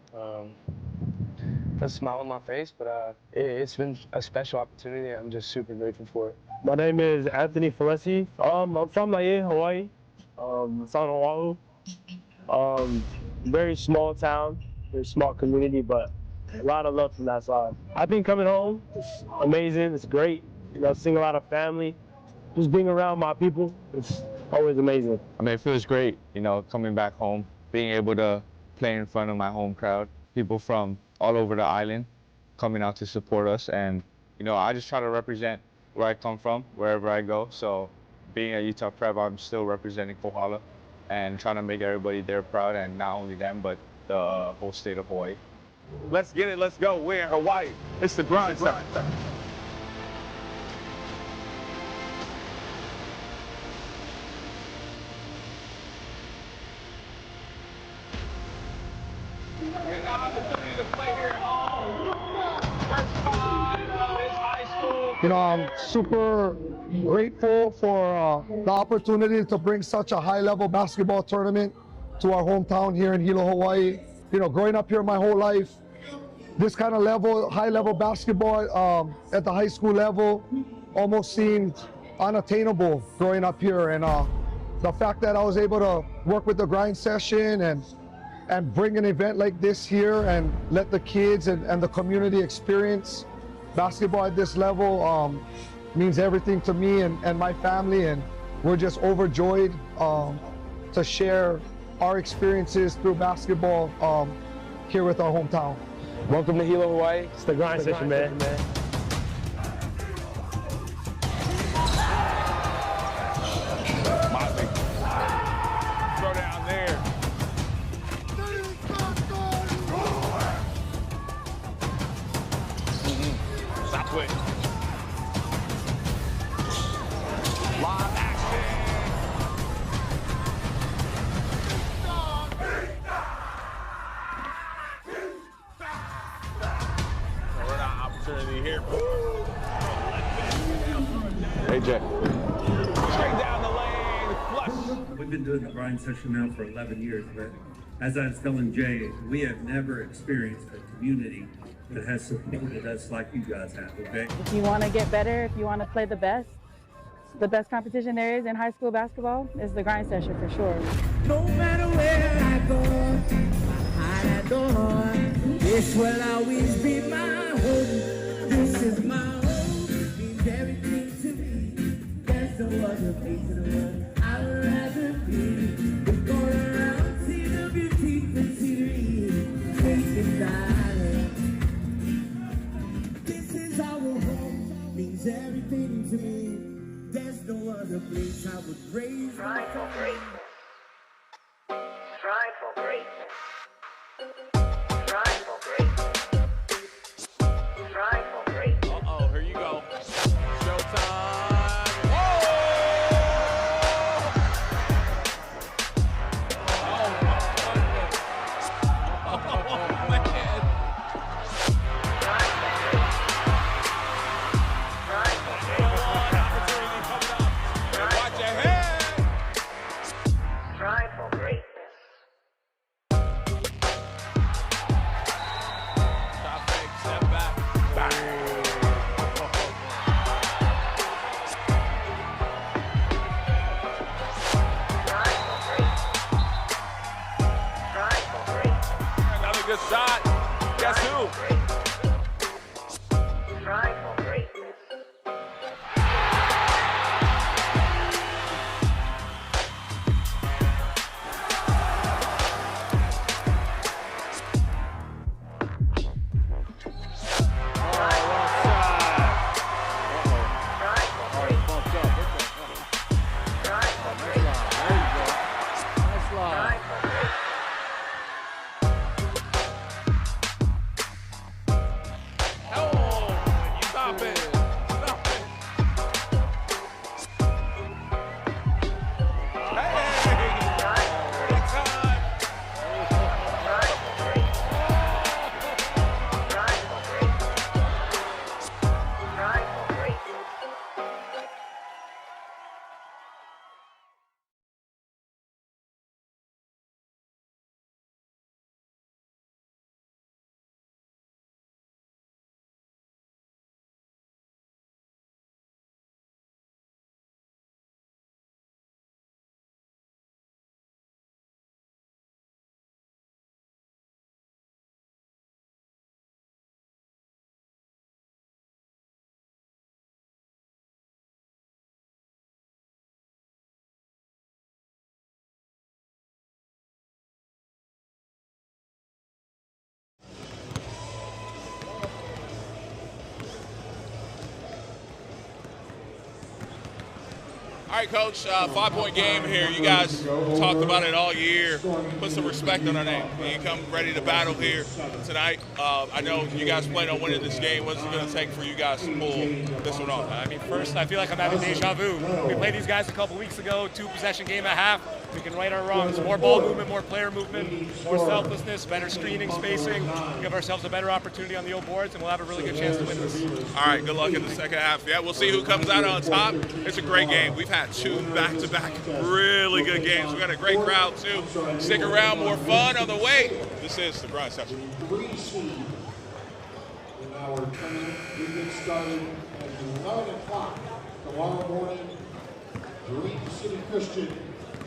a smile on my face, but it's been a special opportunity. I'm just super grateful for it. My name is Anthony Falesi. I'm from Laie, Hawaii. It's on Oahu. Very small town, very small community, but a lot of love from that side. I've been coming home. It's amazing. It's great. Seeing a lot of family. Just being around my people, it's always amazing. I mean, it feels great, coming back home, being able to play in front of my home crowd. People from all over the island coming out to support us, and I just try to represent where I come from, wherever I go. So being at Utah Prep, I'm still representing Kohala and trying to make everybody there proud, and not only them, but the whole state of Hawaii. Let's get it. Let's go. We're in Hawaii. It's the Grind Session. I'm super grateful for the opportunity to bring such a high-level basketball tournament to our hometown here in Hilo, Hawaii. Growing up here my whole life, this kind of level, high-level basketball at the high school level almost seemed unattainable growing up here. And the fact that I was able to work with the Grind Session and bring an event like this here and let the kids and the community experience basketball at this level means everything to me and my family, and we're just overjoyed to share our experiences through basketball here with our hometown. Welcome to Hilo, Hawaii. It's the Grind Session, man. Throw down there. Stop quick. Live action. We're an opportunity here. AJ. Straight down the lane. Flush. We've been doing the Grind Session now for 11 years, but as I was telling Jay, we have never experienced a community that has supported us like you guys have, okay? If you want to get better, if you want to play the best competition there is in high school basketball is the Grind Session for sure. No matter where I go, This will always be my home. This is my home. Means everything to me. There's no other place in the world I would rather be. We're going around, see the beauty and scenery. Taking time. This is our home. Means everything to me. There's no other place I would raise. Strive for greatness. Strive for greatness. Strive for greatness. Strive for greatness. Uh-oh, here you go. Showtime. Good shot. Guess who? All right, Coach, 5-point game here. You guys talked about it all year. Put some respect on our name. You come ready to battle here tonight. I know you guys plan on winning this game. What's it going to take for you guys to pull this one off? I mean, first, I feel like I'm having deja vu. We played these guys a couple weeks ago, 2-possession game at half. We can right our wrongs. More ball movement, more player movement, more selflessness, better screening, spacing. Give ourselves a better opportunity on the old boards, and we'll have a really good chance to win this. All right, good luck in the second half. Yeah, we'll see who comes out on top. It's a great game. We've had 2 back-to-back really good games. We got a great crowd, too. Stick around, more fun on the way. This is the Grind Session. 3 seed in our tournament. We get started at 11 o'clock tomorrow morning. Dream City Christian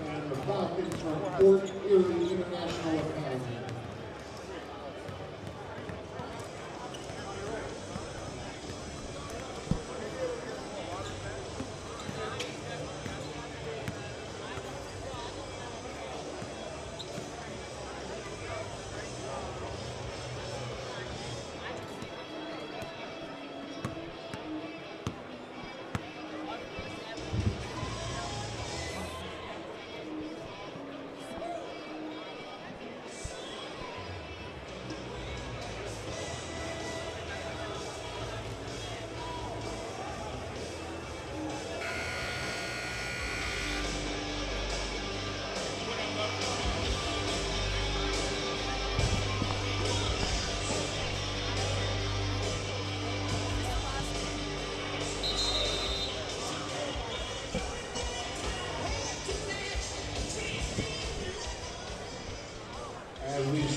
and the Falcons from Fort Erie International Academy.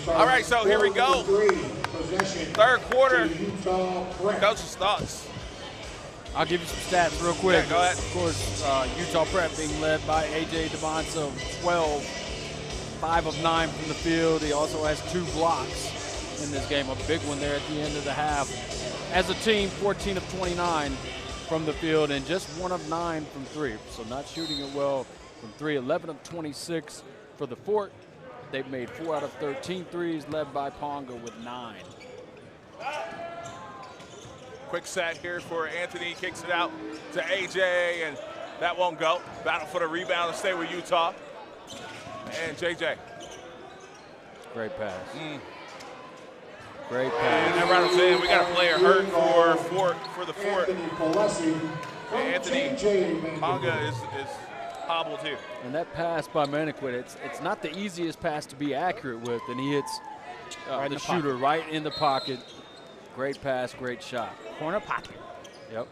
All right, so here we go. Third quarter. Coach's thoughts. I'll give you some stats real quick. Yeah, go ahead. Of course, Utah Prep being led by A.J. DeMonso, 12, 5 of 9 from the field. He also has 2 blocks. in this game. A big one there at the end of the half. As a team, 14 of 29 from the field and just 1 of 9 from 3. So not shooting it well from 3. 11 of 26 for the Fort. They've made 4 out of 13 threes, led by Ponga with 9. Quick set here for Anthony, kicks it out to AJ, and that won't go. Battle for the rebound to stay with Utah. And JJ. Great pass. Great pass. And that rattles in. We got a player hurt for the Fort. Anthony Ponga is hobbled here. And that pass by Maniquit, it's not the easiest pass to be accurate with, and he hits the shooter right in the pocket. Great pass, great shot. Corner pocket. Yep.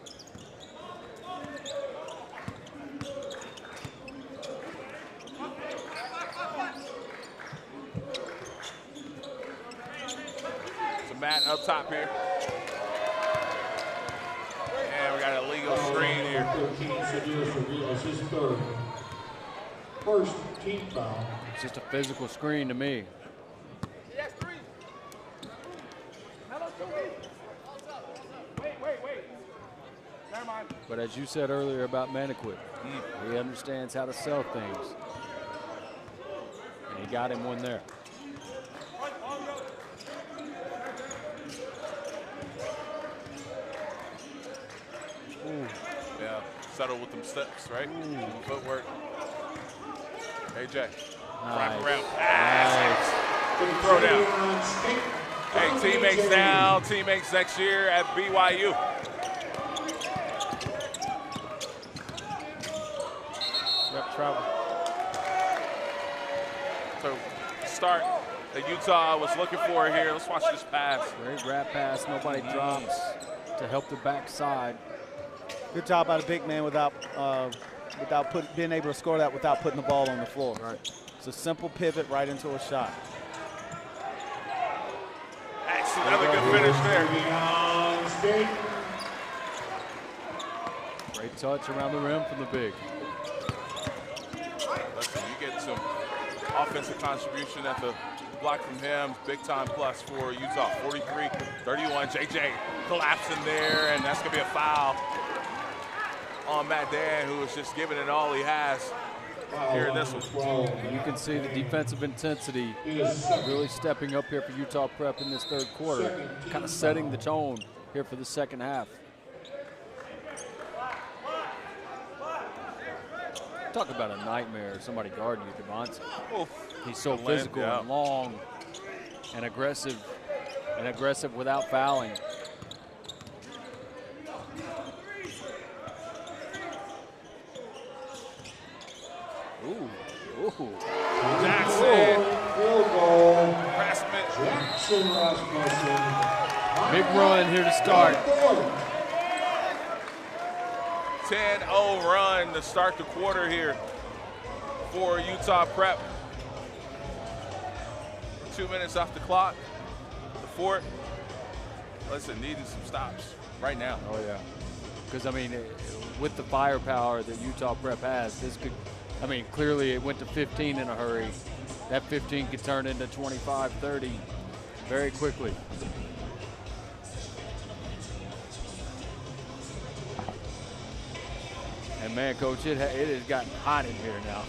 So Matt up top here. And we got a legal screen here. It's his third. First team foul. It's just a physical screen to me. Never mind. But as you said earlier about Maniquit, he understands how to sell things. And he got him one there. Ooh. Yeah, settle with them steps, right? Footwork. AJ. Wrap around. Pass. Nice. Throw down. Hey, teammates now. Teammates next year at BYU. Yep, travel. So, start that Utah was looking for here. Let's watch this pass. Great wrap pass. Nobody drops to help the backside. Good job by the big man without being able to score that without putting the ball on the floor. Right. It's a simple pivot right into a shot. Actually, another good finish there. Great touch around the rim from the big. Listen, you get some offensive contribution at the block from him. Big time plus for Utah. 43-31. JJ collapsing there, and that's going to be a foul on Matt Dan, who is just giving it all he has here in this one. You can see the defensive intensity really stepping up here for Utah Prep in this third quarter, kind of setting the tone here for the second half. Talk about a nightmare, somebody guarding you, Devontae. He's so physical and long and aggressive without fouling. Ooh. Jackson. Field goal. Jackson Rasmussen. Big run here to start. 10-0 run to start the quarter here for Utah Prep. 2 minutes off the clock. The Fort, listen, needing some stops right now. Oh, yeah. Because, I mean, with the firepower that Utah Prep has, this could, I mean, clearly it went to 15 in a hurry. That 15 could turn into 25, 30 very quickly. And man, Coach, it has gotten hot in here now.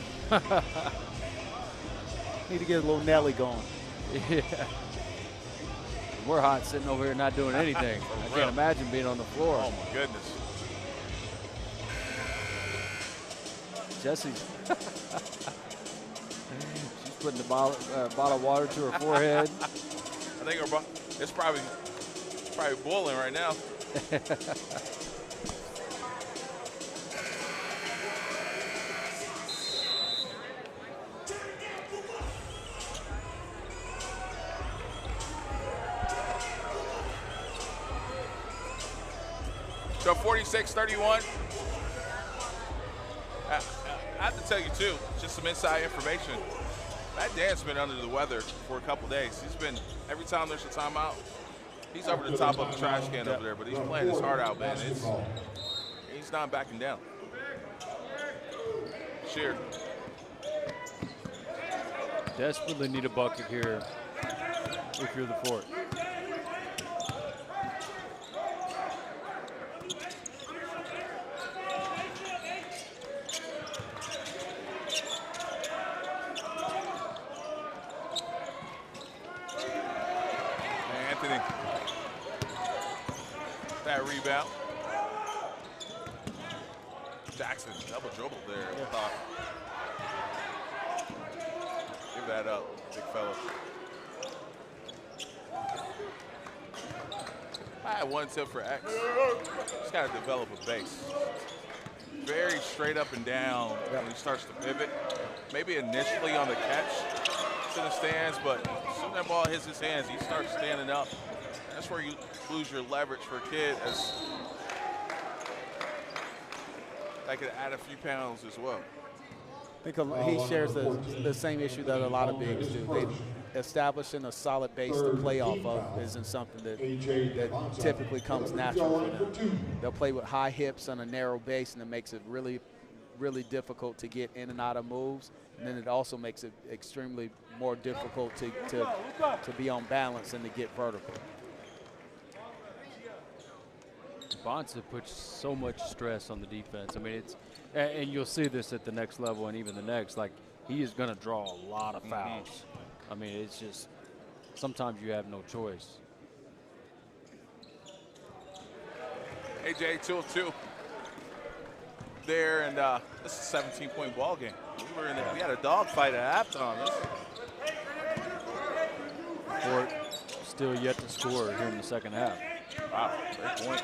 Need to get a little Nelly going. Yeah. We're hot sitting over here not doing anything. I can't imagine being on the floor. Oh my goodness. Jesse's she's putting the bottle of water to her forehead. I think it's probably boiling right now. So 46-31. I have to tell you too, just some inside information. Matt Dan's been under the weather for a couple days. He's been, every time there's a timeout, he's over the top of the trash can over there, but he's playing his heart out, man. He's not backing down. Sheer. Desperately need a bucket here if you're the Fort. Anthony. That rebound. Jackson, double dribble there. Give that up, big fella. I had one tip for X. Just got to develop a base. Very straight up and down when he starts to pivot. Maybe initially on the catch to the stands, but as soon as that ball hits his hands, he starts standing up. That's where you lose your leverage for a kid, as that could add a few pounds as well. I think he shares the same issue that a lot of bigs do. Establishing a solid base to play off of isn't something that typically comes natural for them. They'll play with high hips on a narrow base, and it makes it really, really difficult to get in and out of moves. And then it also makes it extremely more difficult to be on balance and to get vertical. Bonsa puts so much stress on the defense. I mean, it's, and you'll see this at the next level and even the next, like, he is going to draw a lot of fouls. I mean, it's just, sometimes you have no choice. AJ 2 of 2 there, and this is a 17-point ball game. We had a dogfight at halftime. Fort still yet to score here in the second half. Wow, great point.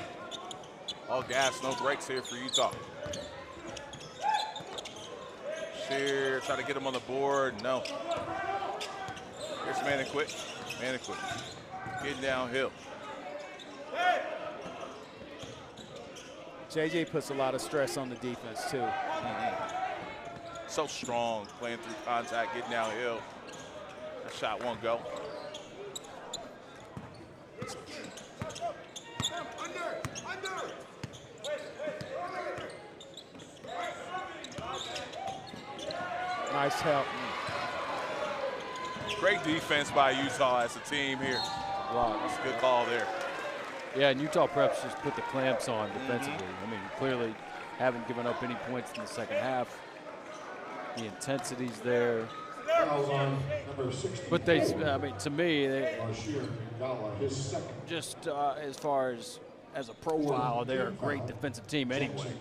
All gas, no brakes here for Utah. Shear, try to get him on the board. No. Here's Maniquit. Maniquit getting downhill. JJ puts a lot of stress on the defense, too. So strong, playing through contact, getting downhill. That shot won't go. Nice help. Great defense by Utah as a team here. Wow. That's a good call there. Yeah, and Utah Preps just put the clamps on defensively. I mean, clearly haven't given up any points in the second half. The intensity's there. But they, I mean, to me, they, just as far as a profile, they're a great defensive team anyway.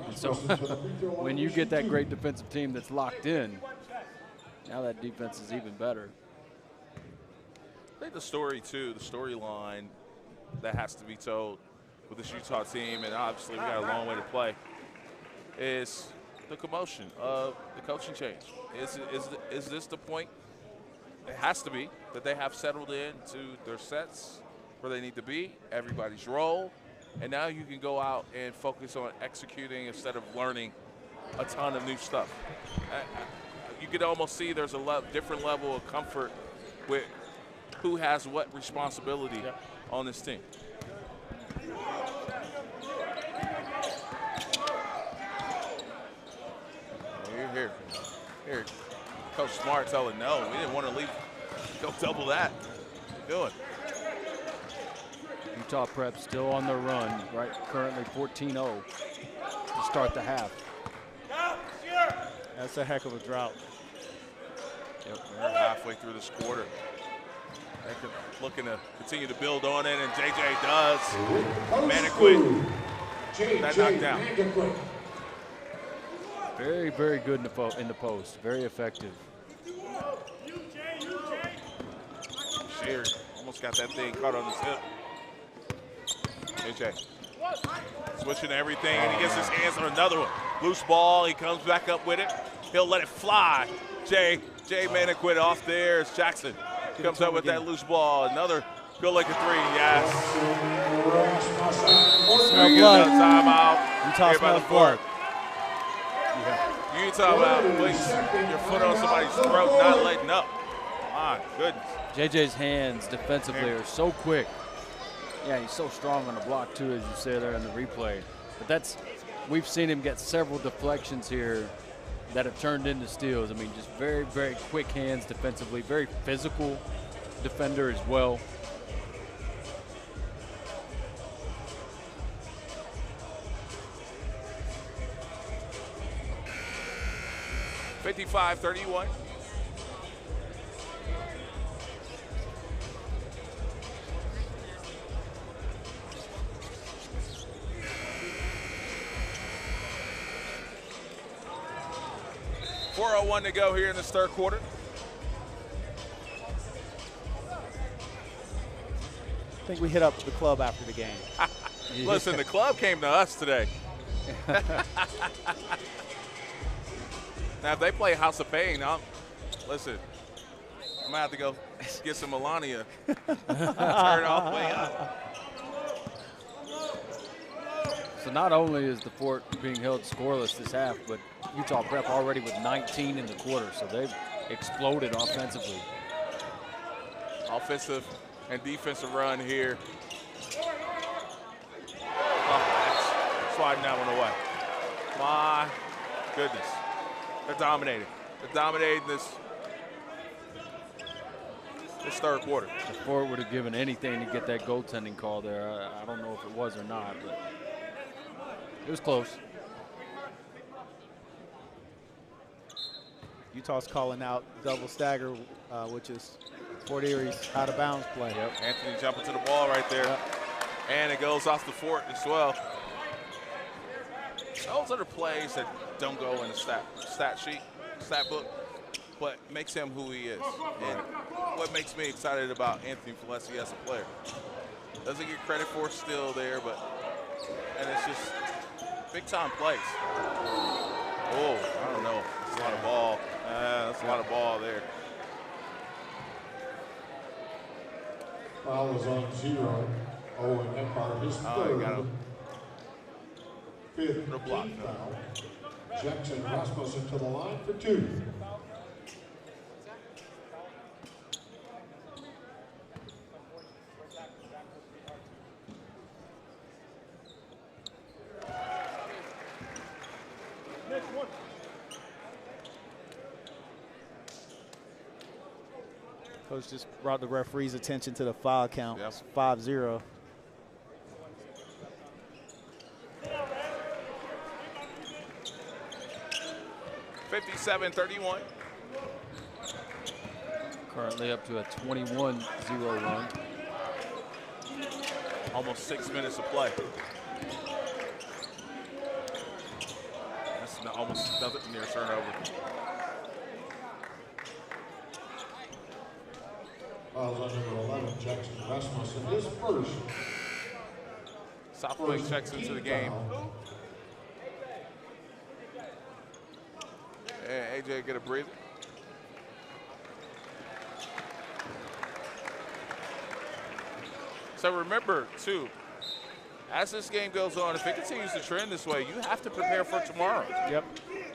And so when you get that great defensive team that's locked in, now that defense is even better. I think the story, too, the storyline that has to be told with this Utah team, and obviously we got a long way to play, is the commotion of the coaching change. Is this the point? It has to be that they have settled into their sets where they need to be, everybody's role, and now you can go out and focus on executing instead of learning a ton of new stuff. You could almost see there's a different level of comfort with who has what responsibility on this team. Here, Coach Smart telling no, we didn't want to leave. Go double that. Good. Utah Prep still on the run, right? Currently 14-0 to start the half. That's a heck of a drought. Yep, we're halfway through this quarter. They're looking to continue to build on it, and JJ does. Maniquit. That knocked down. Very, very good in the post. Very effective. Shear almost got that thing caught on his hip. JJ switching everything, and he gets his hands on another one. Loose ball, he comes back up with it. He'll let it fly. Jay Maniquit off there as Jackson comes up with that loose ball. Another feel like a three, yes. Smell blood. Timeout. Utah smells blood. You talking about putting your foot on somebody's throat, not letting up. My goodness. JJ's hands defensively are so quick. Yeah, he's so strong on the block too, as you say there in the replay. But we've seen him get several deflections here that have turned into steals. I mean, just very, very quick hands defensively, very physical. defender as well. (55-31). .401 to go here in this third quarter. I think we hit up the club after the game. Listen, the club came to us today. Now, if they play House of Pain, listen, I'm going to have to go get some Melania. Turn it all the way up. So not only is the fort being held scoreless this half, but Utah Prep already with 19 in the quarter, so they've exploded offensively. Offensive and defensive run here. Oh, sliding that one away. My goodness. They're dominating. They're dominating this third quarter. The Fort would have given anything to get that goaltending call there. I don't know if it was or not, but it was close. Utah's calling out double stagger, which is Fort Erie's out of bounds play. Yep. Anthony jumping to the ball right there. Yep. And it goes off the Fort as well. Those are the plays that don't go in the stat sheet, stat book, but makes him who he is. And what makes me excited about Anthony Valesi as a player. Doesn't get credit for still there, and it's just big time plays. Oh, I don't know. That's a lot of ball. That's a lot of ball there. Foul is on 0. Owen Epard, his third. Got him. Fifth block, foul. Jackson Rasmussen to the line for 2. Coach just brought the referee's attention to the foul count. Yep. 5-0. (57-31). Currently up to a 21-0 run. Almost 6 minutes of play. That's almost doesn't near turnover. Fouls on number 11, Jackson Rasmussen, his first. Southwick checks into the game. And AJ get a breather. So remember, too, as this game goes on, if it continues to trend this way, you have to prepare for tomorrow. Yep.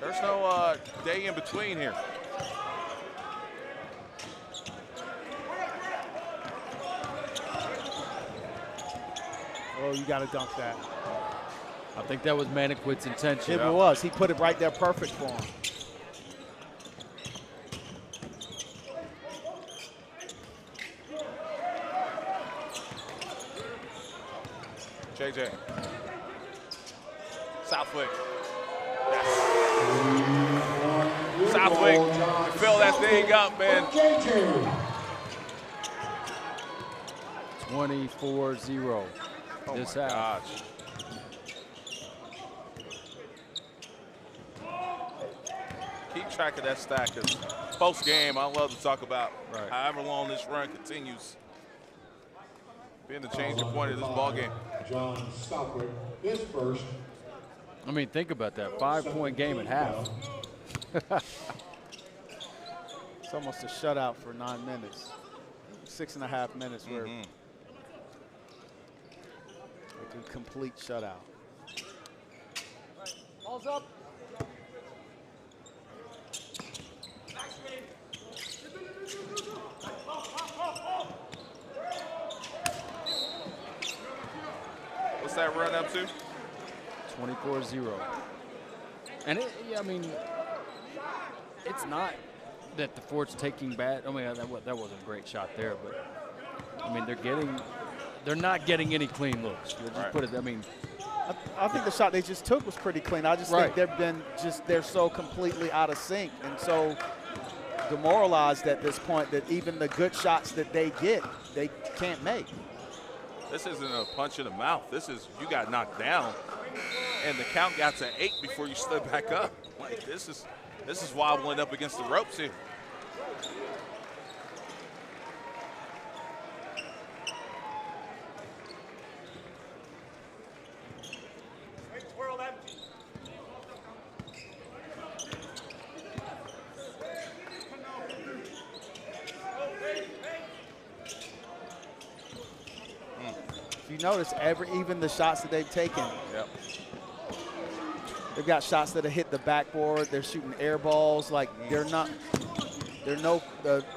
There's no day in between here. Oh, you got to dunk that. I think that was Maniquit's intention. It was. He put it right there perfect for him. JJ. Southwick. Yes. Southwick, fill that thing up, man. 24-0. Oh this my half. gosh. Keep track of that stat, because post game, I love to talk about however long this run continues. Being the changing point of this ball game. John Southwick, his first. I mean, think about that. 5-point game at half. It's almost a shutout for 9 minutes. 6.5 minutes where a complete shutout. Balls up. What's that run up to? 24-0. And I mean, it's not that the Fort's taking bad. I mean, that wasn't a great shot there, but I mean, they're not getting any clean looks. We'll just put it. I mean, I think the shot they just took was pretty clean. I just think they're so completely out of sync and so demoralized at this point that even the good shots that they get, they can't make. This isn't a punch in the mouth. This is you got knocked down, and the count got to 8 before you stood back up. Like this is wobbling up against the ropes here. You notice even the shots that they've taken. Yep. They've got shots that have hit the backboard. They're shooting air balls. Like the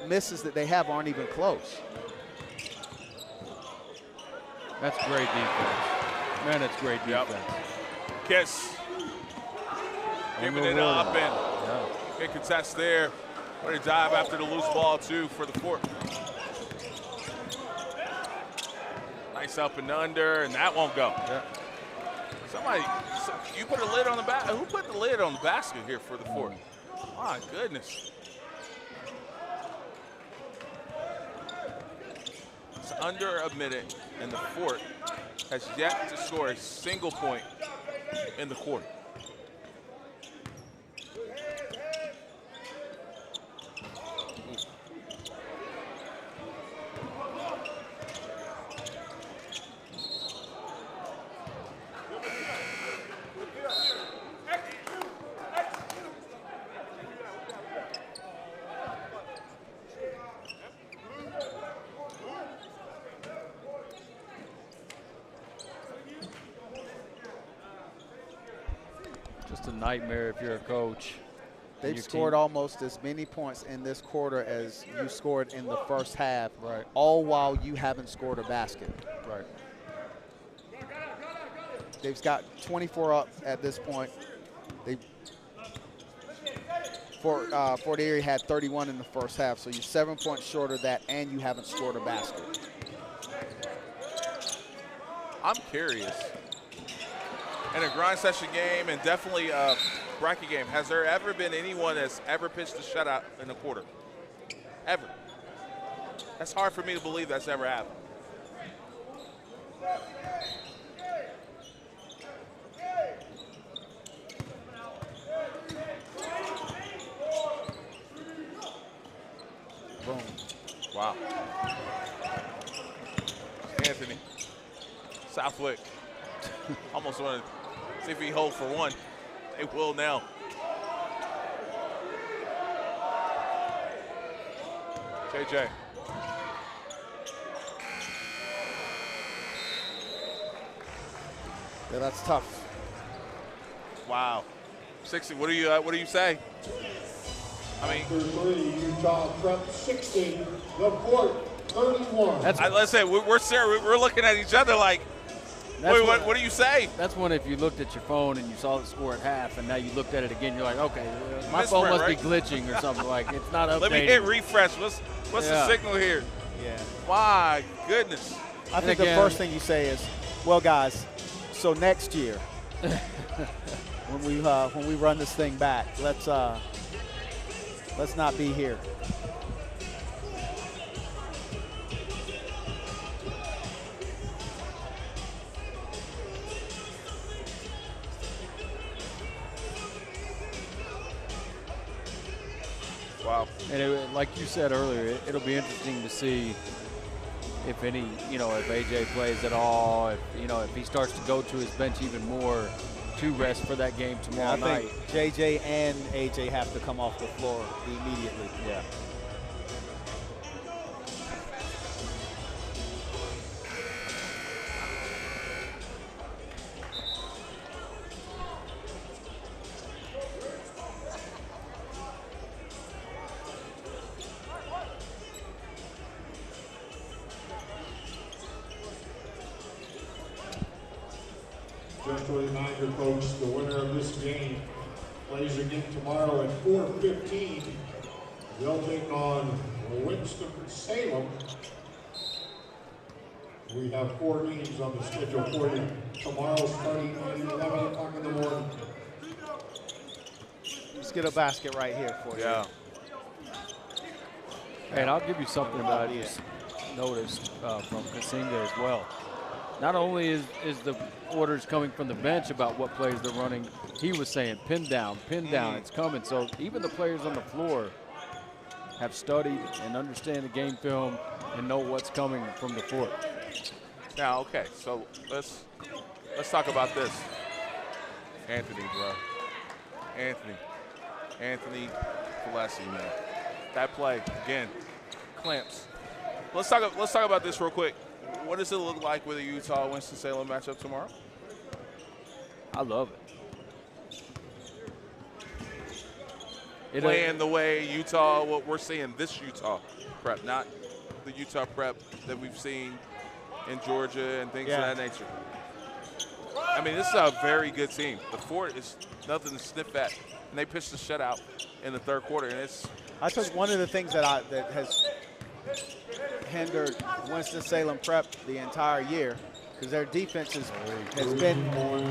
misses that they have aren't even close. that's great defense. Man, that's great defense. Kiss. Giving it up and big contest there. Ready to dive after the loose ball too for the Fort. Nice up and under, and that won't go. Yeah. You put a lid on the basket. Who put the lid on the basket here for the Fort? My goodness. It's under a minute, and the Fort has yet to score a single point in the quarter. Just a nightmare if you're a coach. They've scored almost as many points in this quarter as you scored in the first half, all while you haven't scored a basket. Right. They've got 24 up at this point. Fort Erie had 31 in the first half, so you're 7 points short of that, and you haven't scored a basket. I'm curious. In a grind session game and definitely a bracket game, has there ever been anyone that's ever pitched a shutout in a quarter? Ever. That's hard for me to believe that's ever happened. Boom. Wow. Anthony. Southwick. Almost want to see if he hold for one. They will now. JJ. Yeah, that's tough. Wow. 60. What do you say? I mean, Utah Prep 60, the Fort 31. Let's say we're looking at each other like. What do you say? That's one if you looked at your phone and you saw the score at half, and now you looked at it again, you're like, okay, my phone must be glitching or something. Like it's not updating. Let me hit refresh. What's the signal here? Yeah. My goodness. I think the first thing you say is, well, guys, so next year, when we run this thing back, let's not be here. Wow. And like you said earlier, it'll be interesting to see if any, if AJ plays at all, if he starts to go to his bench even more to rest for that game tomorrow night. I think JJ and AJ have to come off the floor immediately. Yeah. Just a reminder, folks, the winner of this game plays again tomorrow at 4:15 They'll take on Winston-Salem. We have 4 games on the schedule for you. Tomorrow starting at 11 o'clock in the morning. Let's get a basket right here for you. Yeah. And I'll give you something that I just noticed from Kasinga as well. Not only is the orders coming from the bench about what plays they're running, he was saying pin down, it's coming. So even the players on the floor have studied and understand the game film and know what's coming from the court. Now, okay, so let's talk about this. Anthony, bro. Anthony Gillespie, man. That play again, clamps. Let's talk about this real quick. What does it look like with a Utah-Winston-Salem matchup tomorrow? I love it. Playing the way Utah, what we're seeing this Utah prep, not the Utah prep that we've seen in Georgia and things of that nature. I mean, this is a very good team. The Fort is nothing to sniff at, and they pitched the shutout in the third quarter, and it's. I think one of the things that has hindered Winston-Salem prep the entire year, because their defense has been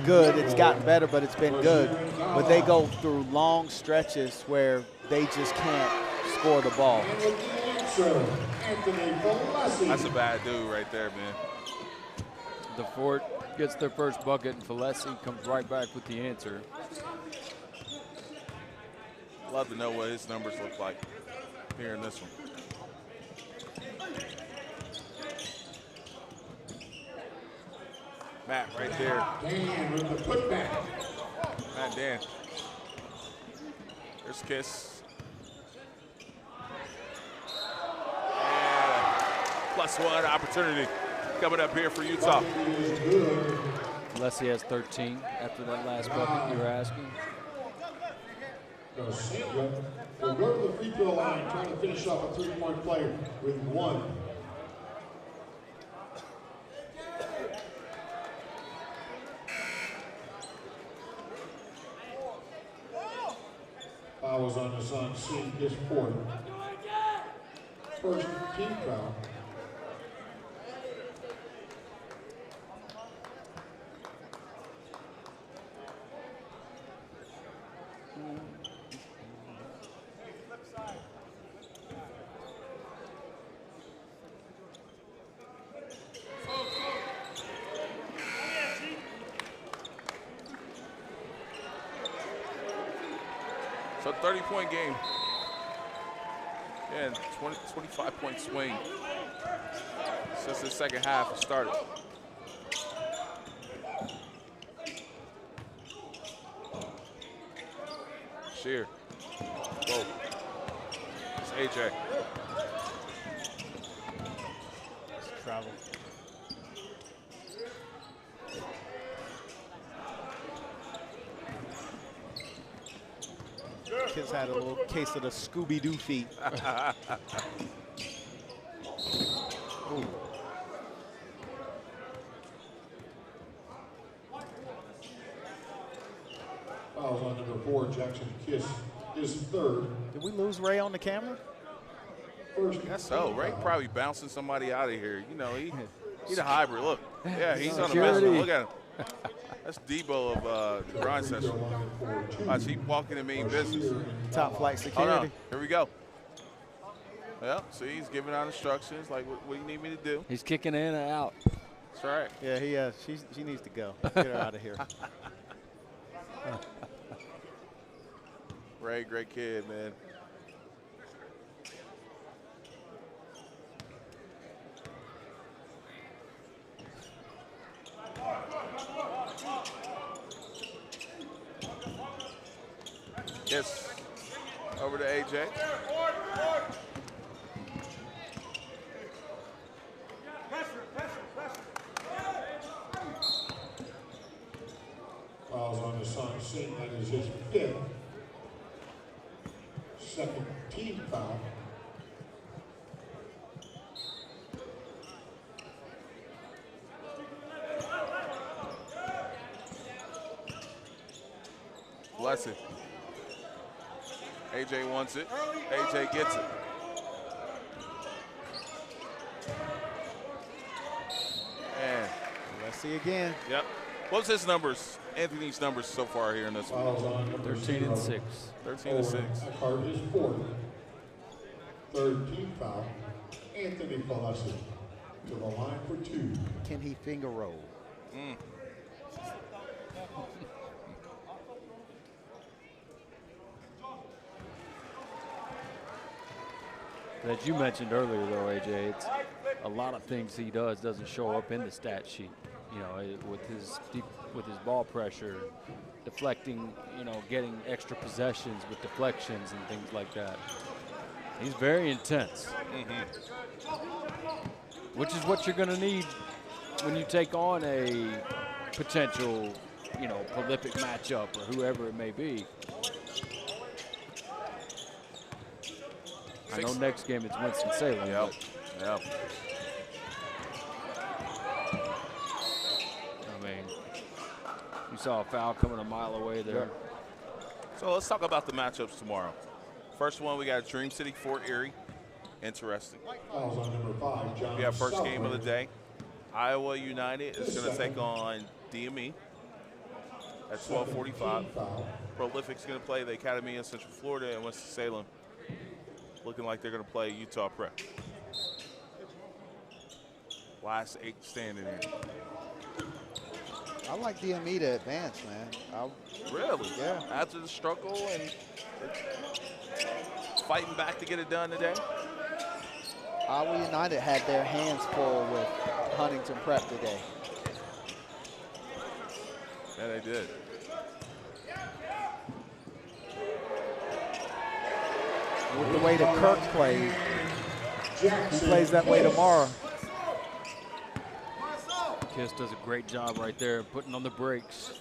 good. It's gotten better, but it's been good. But they go through long stretches where they just can't score the ball. That's a bad dude right there, man. The Fort gets their first bucket, and Valesi comes right back with the answer. Love to know what his numbers look like here in this one. Matt right there. Dan with the putback. Matt Dan. There's Kiss. And +1 opportunity coming up here for Utah. Valesi has 13 after that last bucket you were asking. Kasinga will go to the free throw line, trying to finish off a 3-point play with 1. Fouls on the Sun, see this quarter. First team foul. So 30-point game. And 25-point swing since the second half has started. Shear. Whoa. It's AJ. It's travel. Kids had a little case of the Scooby-Doo feet. Fouls on number 4, Jackson Kiss, his 3rd. Did we lose Ray on the camera? First. I guess so. Ray probably bouncing somebody out of here. You know, he's a hybrid. Look. Yeah, he's on the best one. Look at him. That's Debo of the grind session. Watch, he walking and mean business. Top flight security. Hold on. Here we go. Yeah, see, he's giving out instructions like, what do you need me to do? He's kicking in and out. That's right. Yeah, she needs to go. Get her out of here. Ray, great kid, man. Yes. Over to AJ. Fouls on the Sun, Singh, that is his 5th. Second team foul. Bless it. AJ wants it. AJ gets it. And let's see again. Yep. What's his numbers? Anthony's numbers so far here in this one? 13 and 6. 13 and 6. That card is fourth. Third team foul. Anthony Palesi to the line for 2. Can he finger roll? As you mentioned earlier, though, AJ, it's a lot of things he does doesn't show up in the stat sheet. You know, with his ball pressure, deflecting, you know, getting extra possessions with deflections and things like that. He's very intense, which is what you're going to need when you take on a potential, you know, prolific matchup or whoever it may be. I know next game it's Winston-Salem. Yep. I mean, you saw a foul coming a mile away there. So let's talk about the matchups tomorrow. First one, we got Dream City, Fort Erie. Interesting. Fouls on number 5, John. We have first game of the day. Iowa United is going to take on DME at 12:45. Prolific's going to play the Academy in Central Florida, and Winston-Salem looking like they're going to play Utah Prep. Last 8 standing here. I like DME to advance, man. Really? Yeah. After the struggle and fighting back to get it done today? Iowa United had their hands full with Huntington Prep today. Yeah, they did. With the way that Kirk played, he plays that way tomorrow. Kiss does a great job right there, putting on the brakes,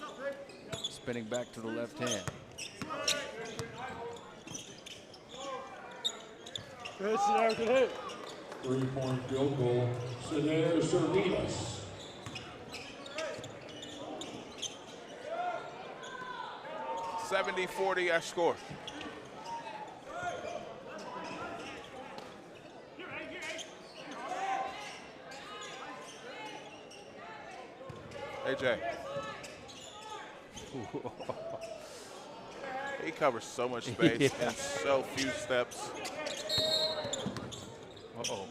spinning back to the left hand. Good, Sierra, good hit. 3-point field goal. Seder Cervilas. $70-40 our score. AJ. He covers so much space Yeah. in so few steps. Uh-oh.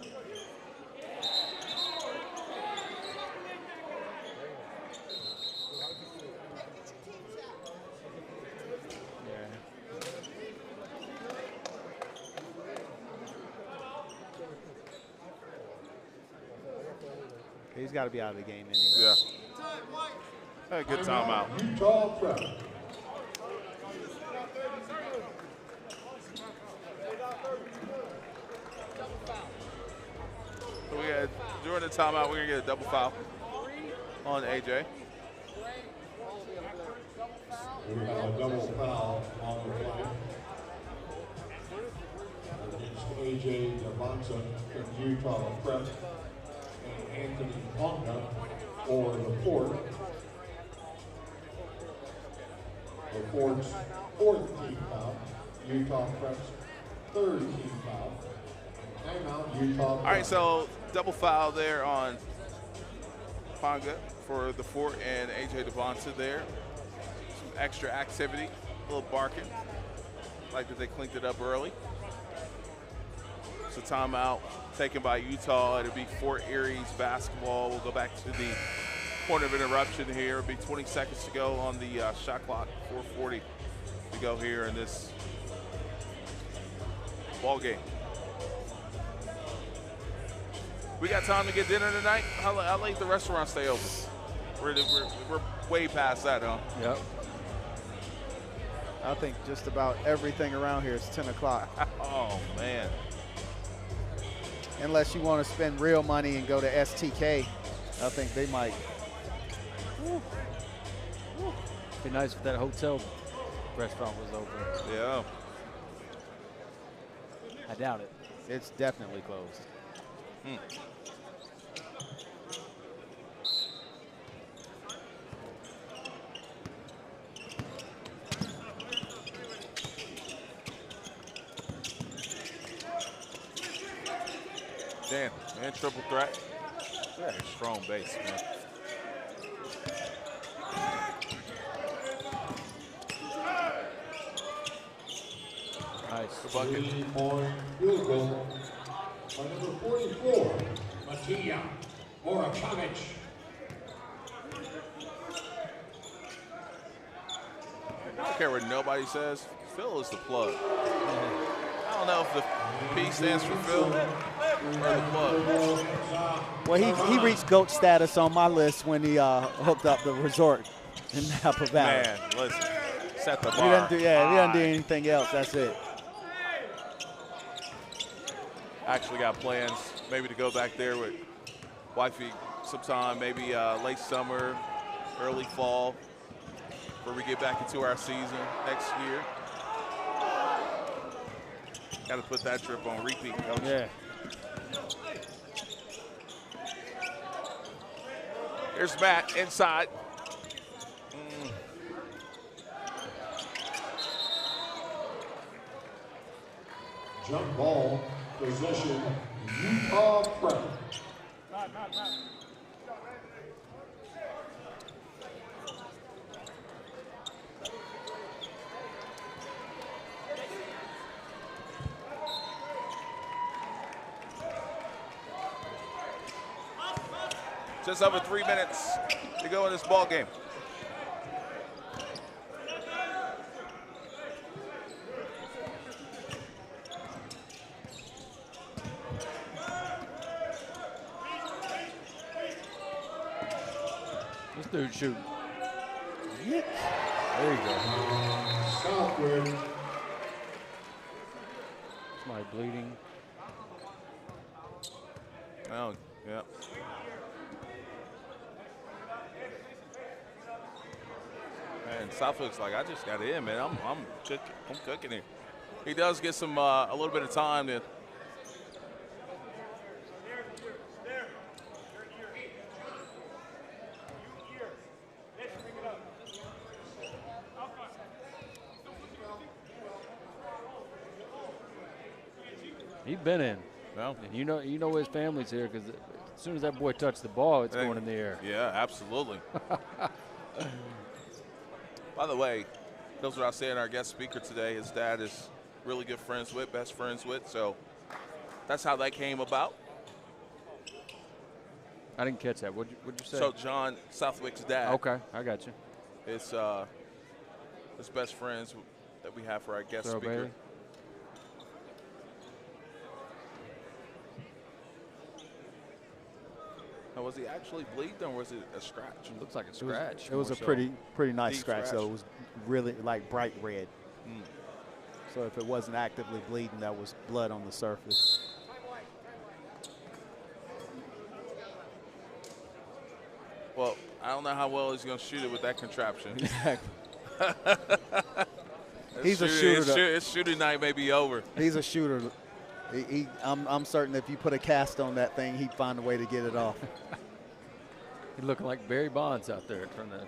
He's got to be out of the game anyway. Yeah. Hey, good timeout. Utah Prep. So we got, during the timeout, we're going to get a double foul on AJ. We have a double foul on the play against AJ Devonson from Utah Prep and Anthony Ponga for the Fort. The Fort's fourth team foul, Utah Prep's third team foul. Timeout, Utah Prep. All right, so double foul there on Ponga for the Fort and AJ Devonson there. Some extra activity, a little barking. Like that they cleaned it up early. So timeout taken by Utah. It'll be Fort Erie's basketball. We'll go back to the point of interruption here. It'll be 20 seconds to go on the shot clock. 4:40 to go here in this ball game. We got time to get dinner tonight? How late the restaurant stay open? We're way past that, huh? Yep. I think just about everything around here is 10 o'clock. Oh, man. Unless you want to spend real money and go to STK, I think they might. Be nice if that hotel restaurant was open. Yeah. I doubt it. It's definitely closed. And triple threat. Yeah, strong base, man. Nice. Three-point field goal by number 44, Matija Morakovic. I don't care what nobody says. Phil is the plug. I don't know if the P stands for Phil or the plug. Well, he reached GOAT status on my list when he hooked up the resort in Napa Valley. Man, listen, set the bar. He doesn't do anything else. That's it. Actually got plans maybe to go back there with wifey sometime, maybe late summer, early fall, where we get back into our season next year. Got to put that trip on repeat, don't you? Yeah. Here's Matt inside. Jump ball, possession, Utah Prep. Just over 3 minutes to go in this ball game. This dude's shooting. There you go. Southwood. Somebody bleeding. Oh, yeah. Man, Southwood's like, I just got in, man. I'm cooking here. He does get some a little bit of time to. He's been in. Well, and you know his family's here because as soon as that boy touched the ball, it's going in the air. Yeah, absolutely. By the way, goes without saying, our guest speaker today, his dad is really good friends with, best friends with, so that's how that came about. I didn't catch that. What'd you say? So John Southwick's dad. Okay, I got you. It's his best friends that we have for our guest Throw speaker. Bailey. Now, was he actually bleeding or was it a scratch? It looks like a scratch. It was a pretty nice scratch, though. It was really like bright red. So if it wasn't actively bleeding, that was blood on the surface. Well, I don't know how well he's going to shoot it with that contraption. He's a shooter. His shooting night may be over. He's a shooter. I'm certain if you put a cast on that thing, he'd find a way to get it off. He's looking like Barry Bonds out there trying to.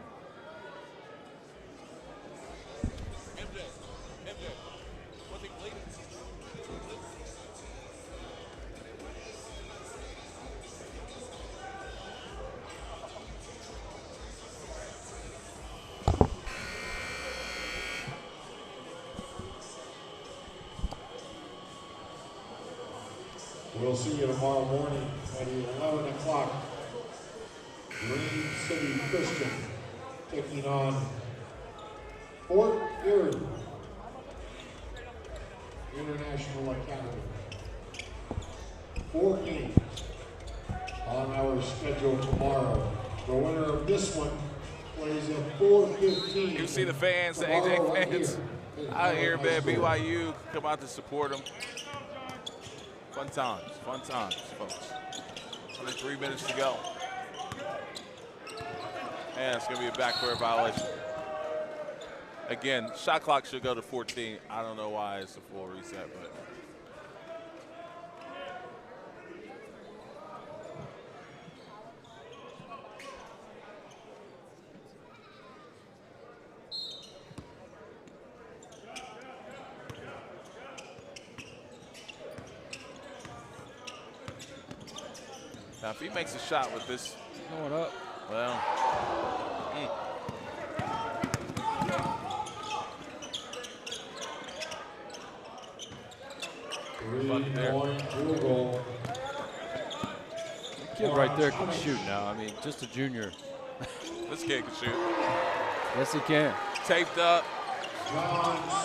We'll see you tomorrow morning at 11 o'clock. Green City Christian taking on Fort Erie International Academy. 4 games on our schedule tomorrow. The winner of this one plays at 4:15. You see the fans, the AJ fans out here, man. BYU, come out to support them. Fun times, folks. Only 3 minutes to go. And it's going to be a backcourt violation. Again, shot clock should go to 14. I don't know why it's a full reset, but. Now, if he makes a shot with this, going up. Well, The kid right there can shoot now. I mean, just a junior. This kid can shoot. Yes, he can. Taped up.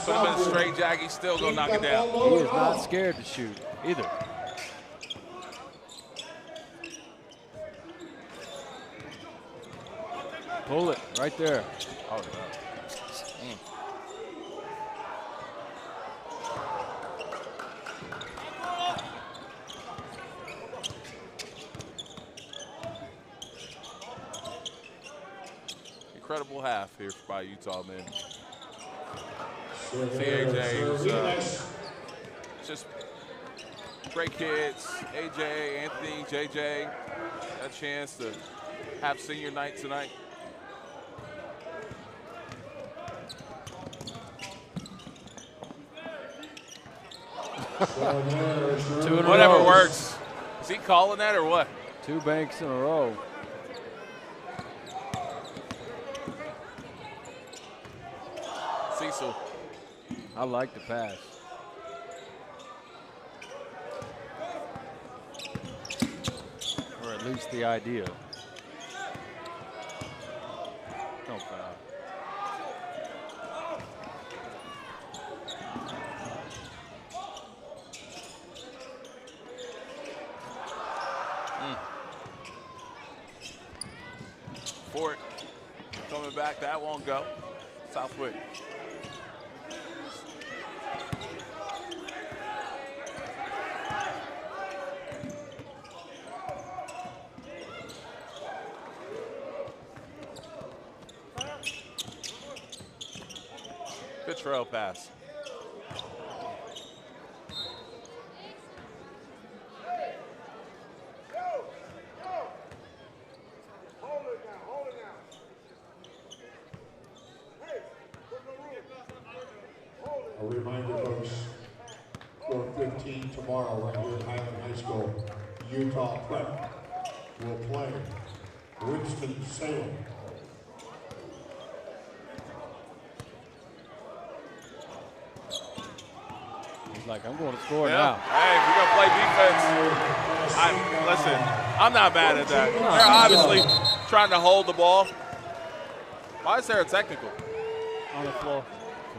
Put him in a straight jack. He's still going to knock it down. He is not scared to shoot either. Pull it right there. Oh, no. Incredible half here by Utah, man. CAJ just great kids. AJ, Anthony, JJ, a chance to have senior night tonight. Whatever works. Is he calling that or what? 2 banks in a row. Cecil. I like the pass. Or at least the idea. No foul. Fort coming back. That won't go. Southwick. Good trail pass. A reminder, folks, 4:15 tomorrow right here at Highland High School, Utah Prep will play Winston-Salem. He's like, I'm going to score Yeah. now. Hey, we're going to play defense. Listen, I'm not mad at that. They're obviously trying to hold the ball. Why is there a technical? On the floor.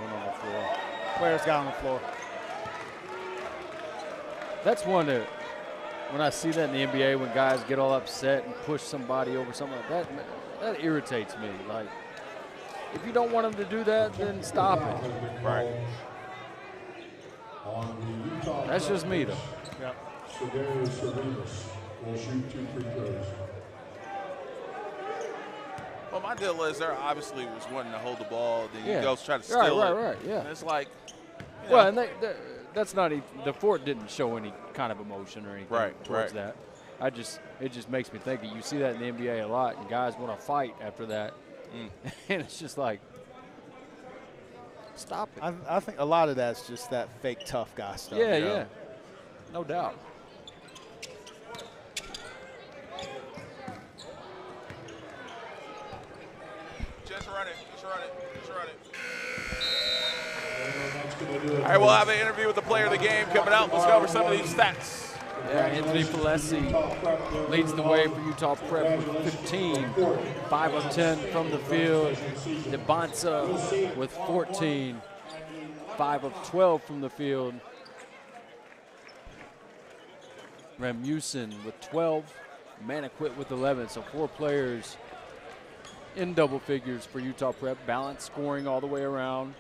On the floor. Players got on the floor. That's one that, when I see that in the NBA, when guys get all upset and push somebody over something like that, that irritates me. Like, if you don't want them to do that, then stop it. Right. That's just me, though. Yep. Sedarius Cerritos will shoot 2 free throws. Well, my deal is there obviously was wanting to hold the ball, then you Yeah. go try to steal it. Right, yeah. And it's like, you Well, know. and that's not even, the Fort didn't show any kind of emotion or anything towards that. It just makes me think that you see that in the NBA a lot, and guys want to fight after that, and it's just like, stop it. I think a lot of that's just that fake tough guy stuff. Yeah, no doubt. Just run it. All right, we'll have an interview with the player of the game coming out. Let's go over some of these stats. Yeah, Anthony Palesi leads the way for Utah Prep with 15, 5 of 10 from the field. DeBonsa with 14, 5 of 12 from the field. Ramusin with 12, Maniquit with 11. So 4 players in double figures for Utah Prep. Balanced scoring all the way around.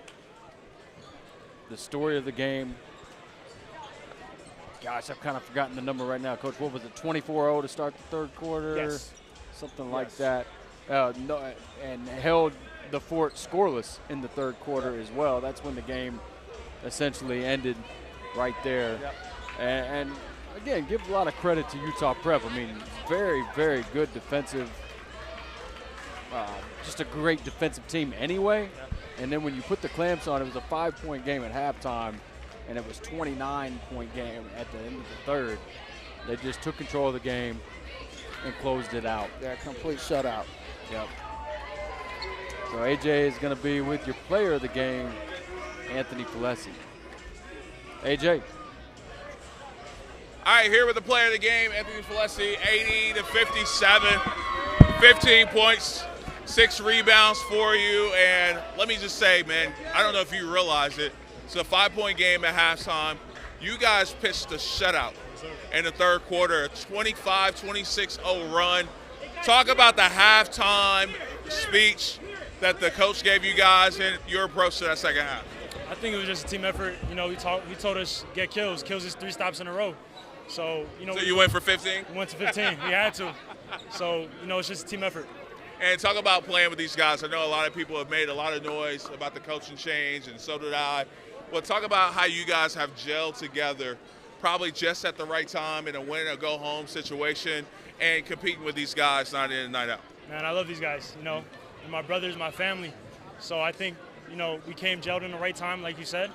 The story of the game. Gosh, I've kind of forgotten the number right now. Coach, what was it, 24-0 to start the third quarter? Yes. Something like that. No, and held the Fort scoreless in the third quarter as well. That's when the game essentially ended right there. Yep. And again, give a lot of credit to Utah Prep. I mean, very, very good defensive, just a great defensive team anyway. Yep. And then when you put the clamps on, it was a 5-point game at halftime, and it was 29-point game at the end of the third. They just took control of the game, and closed it out. Yeah, complete shutout. Yep. So AJ is going to be with your player of the game, Anthony Falesi. AJ. All right, here with the player of the game, Anthony Falesi, 80-57, 15 points, 6 rebounds for you. And let me just say, man, I don't know if you realize it. It's a 5-point game at halftime. You guys pitched a shutout in the third quarter, a 25-26-0 run. Talk about the halftime speech that the coach gave you guys and your approach to that second half. I think it was just a team effort. You know, he told us get kills. Kills is 3 stops in a row. So, you know. So you went for 15? We went to 15. We had to. So, you know, it's just a team effort. And talk about playing with these guys. I know a lot of people have made a lot of noise about the coaching change, and so did I. Well, talk about how you guys have gelled together, probably just at the right time in a win or go home situation, and competing with these guys night in and night out. Man, I love these guys. You know, they're my brothers, my family. So I think, you know, we came gelled in the right time, like you said,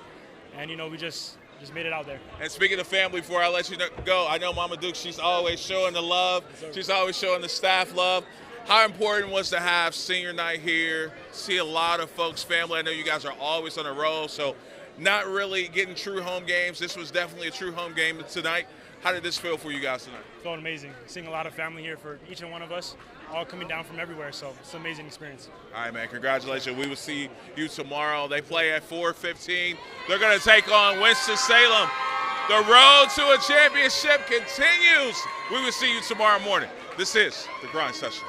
and, you know, we just made it out there. And speaking of family, before I let you go, I know Mama Duke, she's always showing the love. She's always showing the staff love. How important was to have senior night here, see a lot of folks' family? I know you guys are always on the road, so not really getting true home games. This was definitely a true home game tonight. How did this feel for you guys tonight? It felt amazing. Seeing a lot of family here for each and one of us, all coming down from everywhere, so it's an amazing experience. All right, man, congratulations. We will see you tomorrow. They play at 4:15. They're going to take on Winston-Salem. The road to a championship continues. We will see you tomorrow morning. This is The Grind Session.